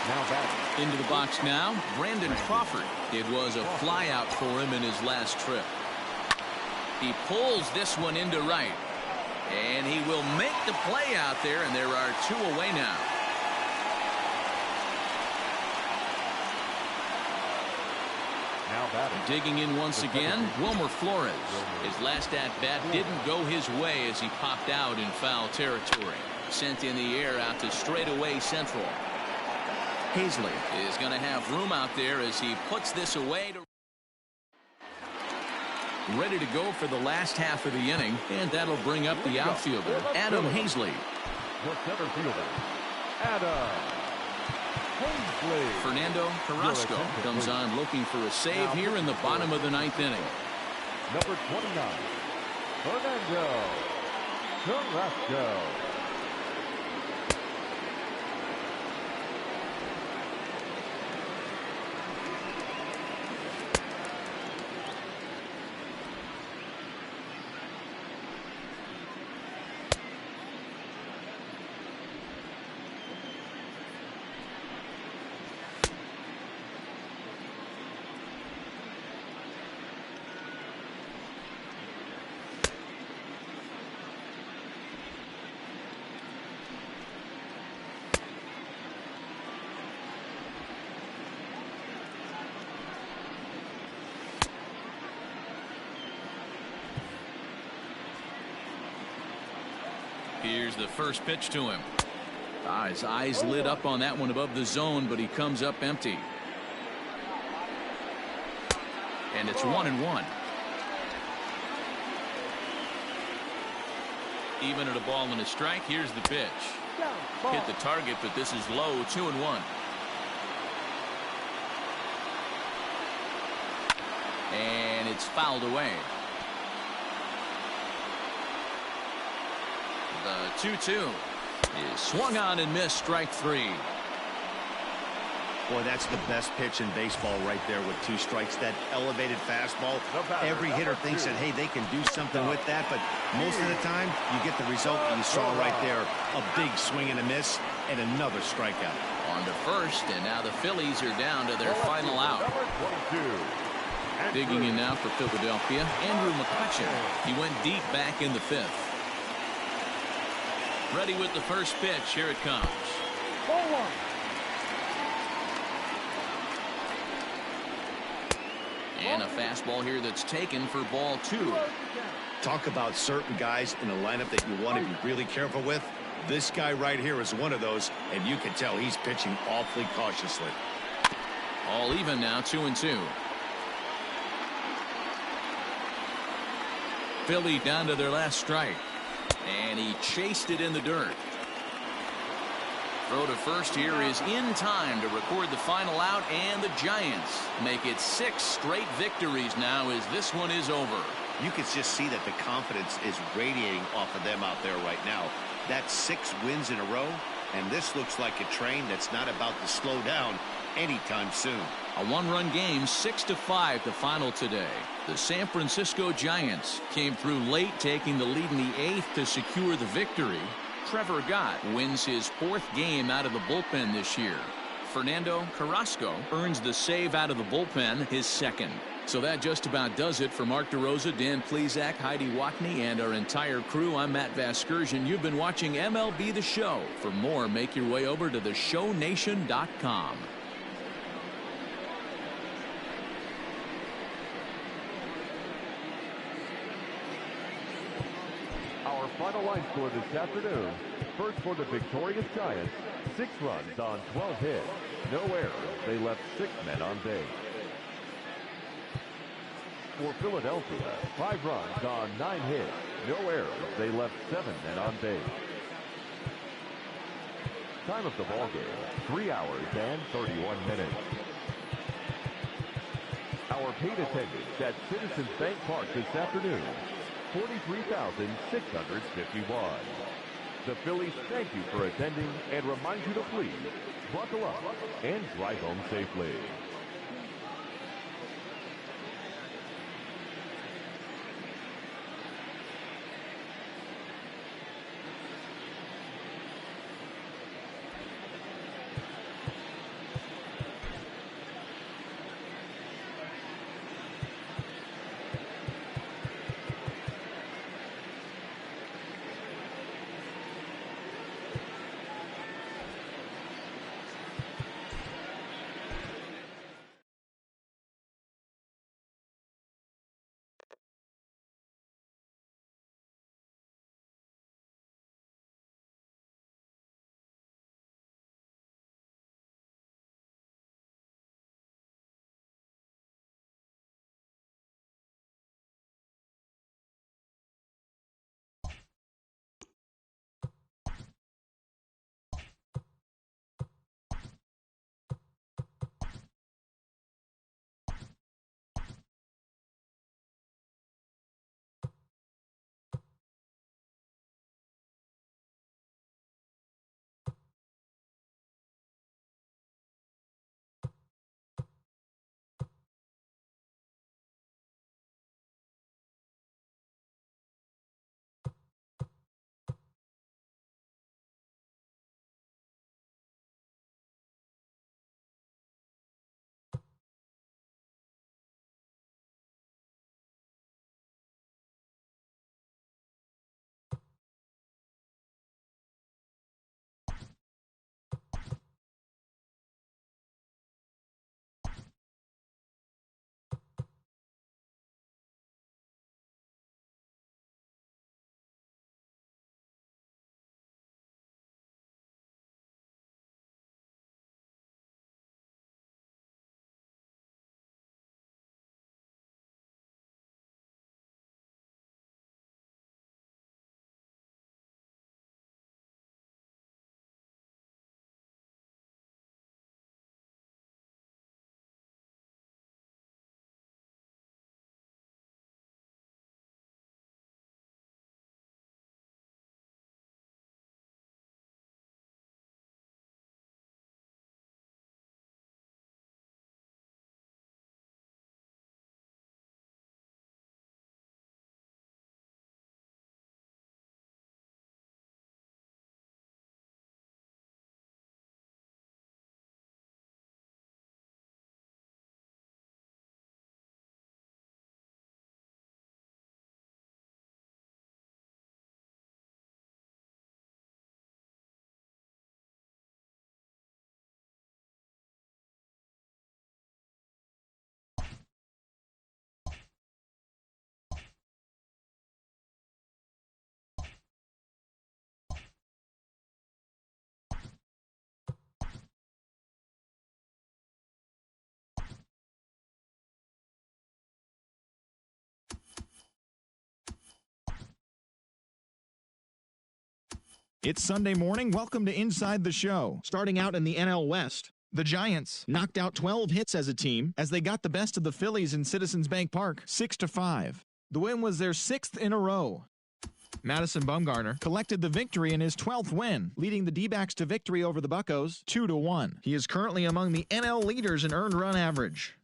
S6: Now batting.
S1: Into the box now, Brandon Crawford. It was a flyout for him in his last trip. He pulls this one into right. And he will make the play out there, and there are 2 away now.
S6: Now batting.
S1: Digging in once again, Wilmer Flores. His last at-bat didn't go his way as he popped out in foul territory. Sent in the air out to straightaway central. Hazley is going to have room out there as he puts this away. Ready to go for the last half of the inning, and that'll bring up the outfielder, Adam Hazley.
S6: The center fielder, Adam Hazley.
S1: Fernando Carrasco comes on looking for a save here in the bottom of the 9th inning.
S6: Number 29, Fernando Carrasco.
S1: Here's the first pitch to him. His eyes lit up on that one above the zone, but he comes up empty. And it's 1-1. Even at a ball and a strike, here's the pitch. Hit the target, but this is low. 2-1. And it's fouled away. The 2-2 is swung on and missed, strike three.
S2: Boy, that's the best pitch in baseball right there with 2 strikes. That elevated fastball. Every hitter thinks that, hey, they can do something with that, but most of the time you get the result you saw right there. A big swing and a miss and another strikeout.
S1: On to first, and now the Phillies are down to their final out. Digging in now for Philadelphia, Andrew McCutchen. He went deep back in the 5th. Ready with the first pitch. Here it comes. And a fastball here that's taken for ball 2.
S2: Talk about certain guys in a lineup that you want to be really careful with. This guy right here is one of those, and you can tell he's pitching awfully cautiously.
S1: All even now, 2-2. Philly down to their last strike. And he chased it in the dirt. Throw to first here is in time to record the final out, and the Giants make it 6 straight victories now as this one is over.
S2: You can just see that the confidence is radiating off of them out there right now. That's 6 wins in a row, and this looks like a train that's not about to slow down anytime soon.
S1: A 1-run game, 6-5 the final today. The San Francisco Giants came through late, taking the lead in the 8th to secure the victory. Trevor Gott wins his 4th game out of the bullpen this year. Fernando Carrasco earns the save out of the bullpen, his 2nd. So that just about does it for Mark DeRosa, Dan Plesac, Heidi Watney, and our entire crew. I'm Matt Vasgersian. You've been watching MLB The Show. For more, make your way over to theshownation.com.
S6: Our final line score this afternoon. First for the victorious Giants, 6 runs on 12 hits. No errors. They left 6 men on base. For Philadelphia, 5 runs on 9 hits. No errors. They left 7 men on base. Time of the ball game, 3 hours and 31 minutes. Our paid attendance at Citizens Bank Park this afternoon, 43,651. The Phillies thank you for attending and remind you to please buckle up and drive home safely.
S7: It's Sunday morning. Welcome to Inside the Show. Starting out in the NL West, the Giants knocked out 12 hits as a team as they got the best of the Phillies in Citizens Bank Park 6-5. The win was their 6th in a row. Madison Bumgarner collected the victory in his 12th win, leading the D-backs to victory over the Buccos 2-1. He is currently among the NL leaders in earned run average.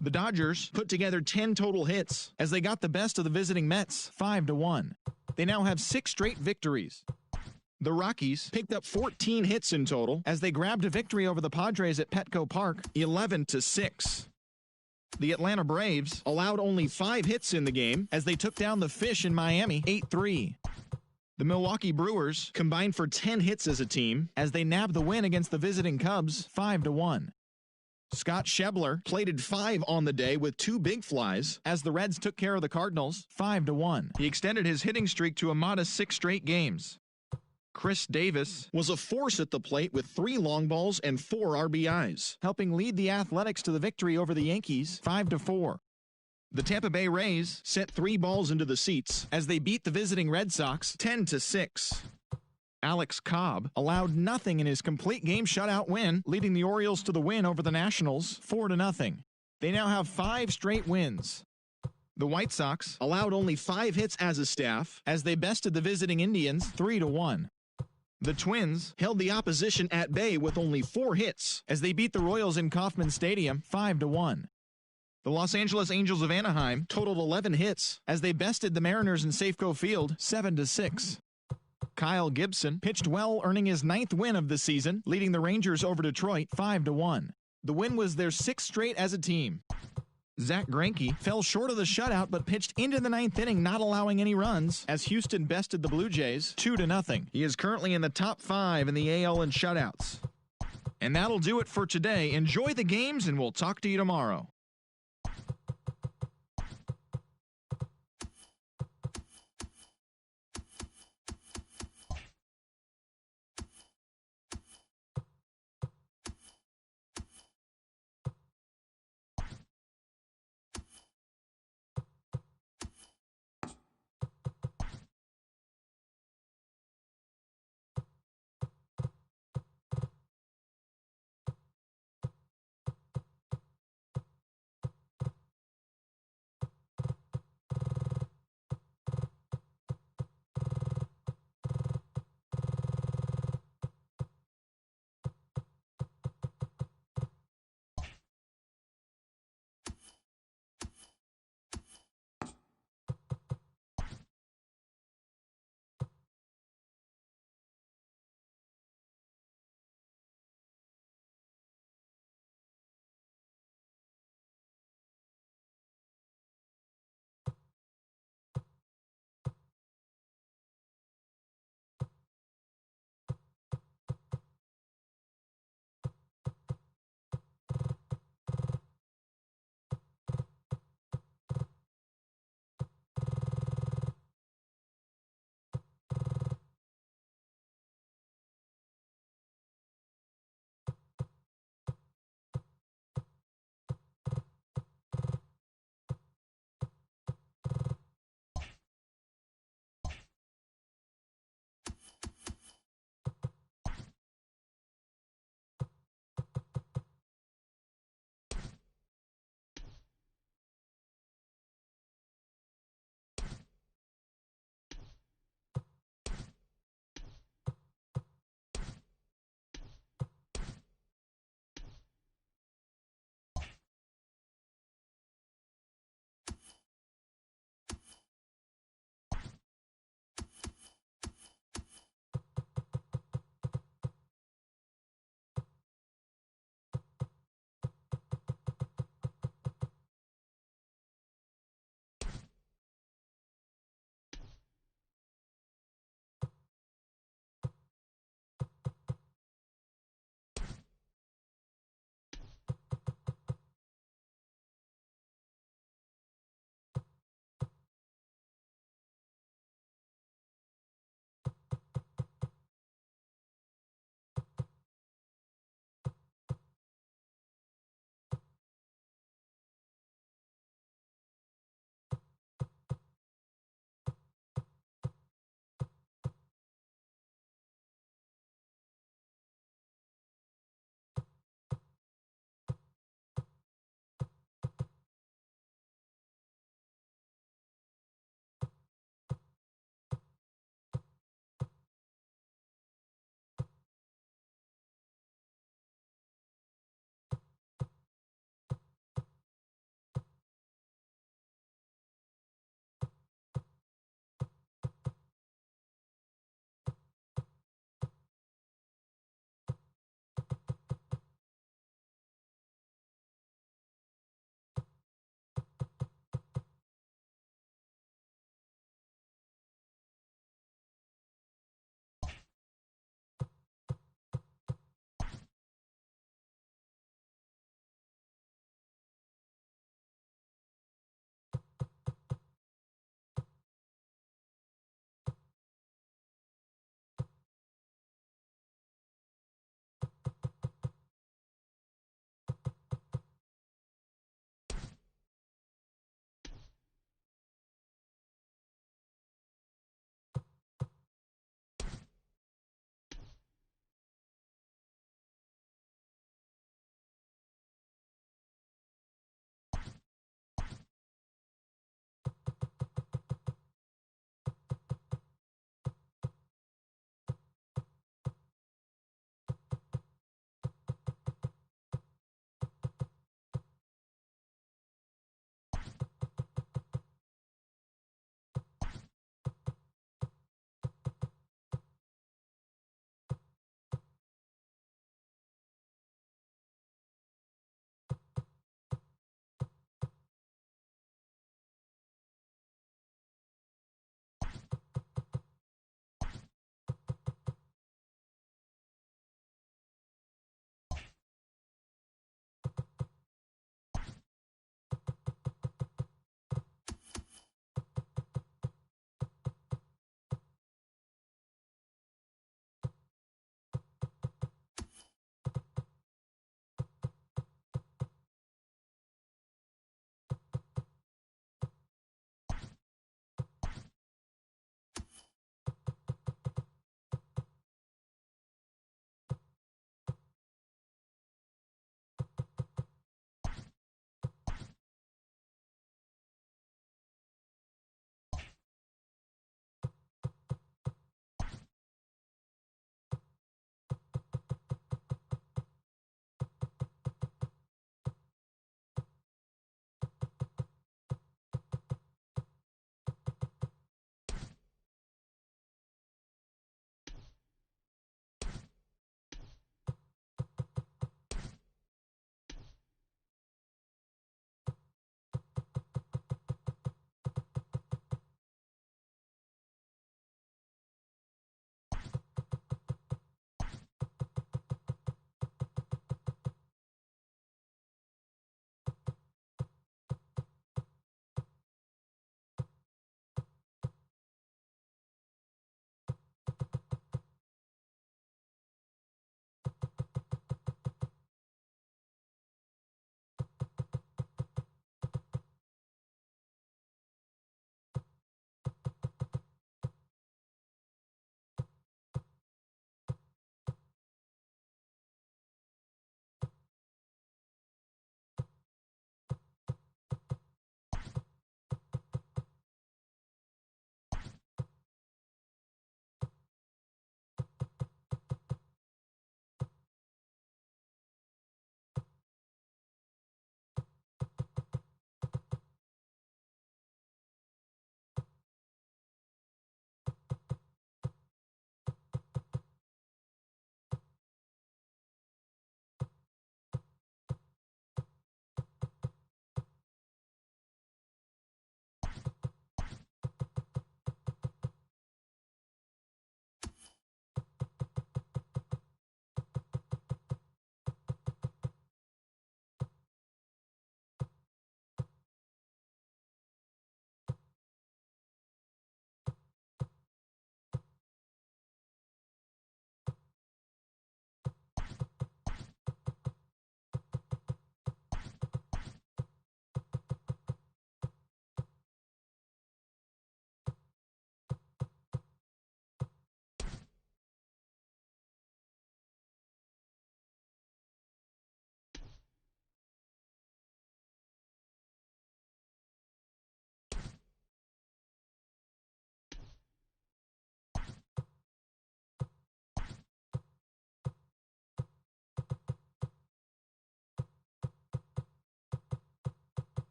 S7: The Dodgers put together 10 total hits as they got the best of the visiting Mets 5-1. They now have 6 straight victories. The Rockies picked up 14 hits in total as they grabbed a victory over the Padres at Petco Park 11-6. The Atlanta Braves allowed only 5 hits in the game as they took down the Fish in Miami 8-3. The Milwaukee Brewers combined for 10 hits as a team as they nabbed the win against the visiting Cubs 5-1. Scott Schebler plated 5 on the day with 2 big flies as the Reds took care of the Cardinals 5-1. He extended his hitting streak to a modest 6 straight games. Chris Davis was a force at the plate with 3 long balls and 4 RBIs, helping lead the Athletics to the victory over the Yankees 5-4. The Tampa Bay Rays sent 3 balls into the seats as they beat the visiting Red Sox 10-6. Alex Cobb allowed nothing in his complete game shutout win, leading the Orioles to the win over the Nationals 4-0. They now have 5 straight wins. The White Sox allowed only 5 hits as a staff as they bested the visiting Indians 3-1. The Twins held the opposition at bay with only 4 hits as they beat the Royals in Kauffman Stadium 5-1. The Los Angeles Angels of Anaheim totaled 11 hits as they bested the Mariners in Safeco Field 7-6. Kyle Gibson pitched well, earning his 9th win of the season, leading the Rangers over Detroit 5-1. The win was their 6th straight as a team. Zach Greinke fell short of the shutout but pitched into the 9th inning, not allowing any runs as Houston bested the Blue Jays 2-0. He is currently in the top 5 in the AL in shutouts. And that'll do it for today. Enjoy the games, and we'll talk to you tomorrow.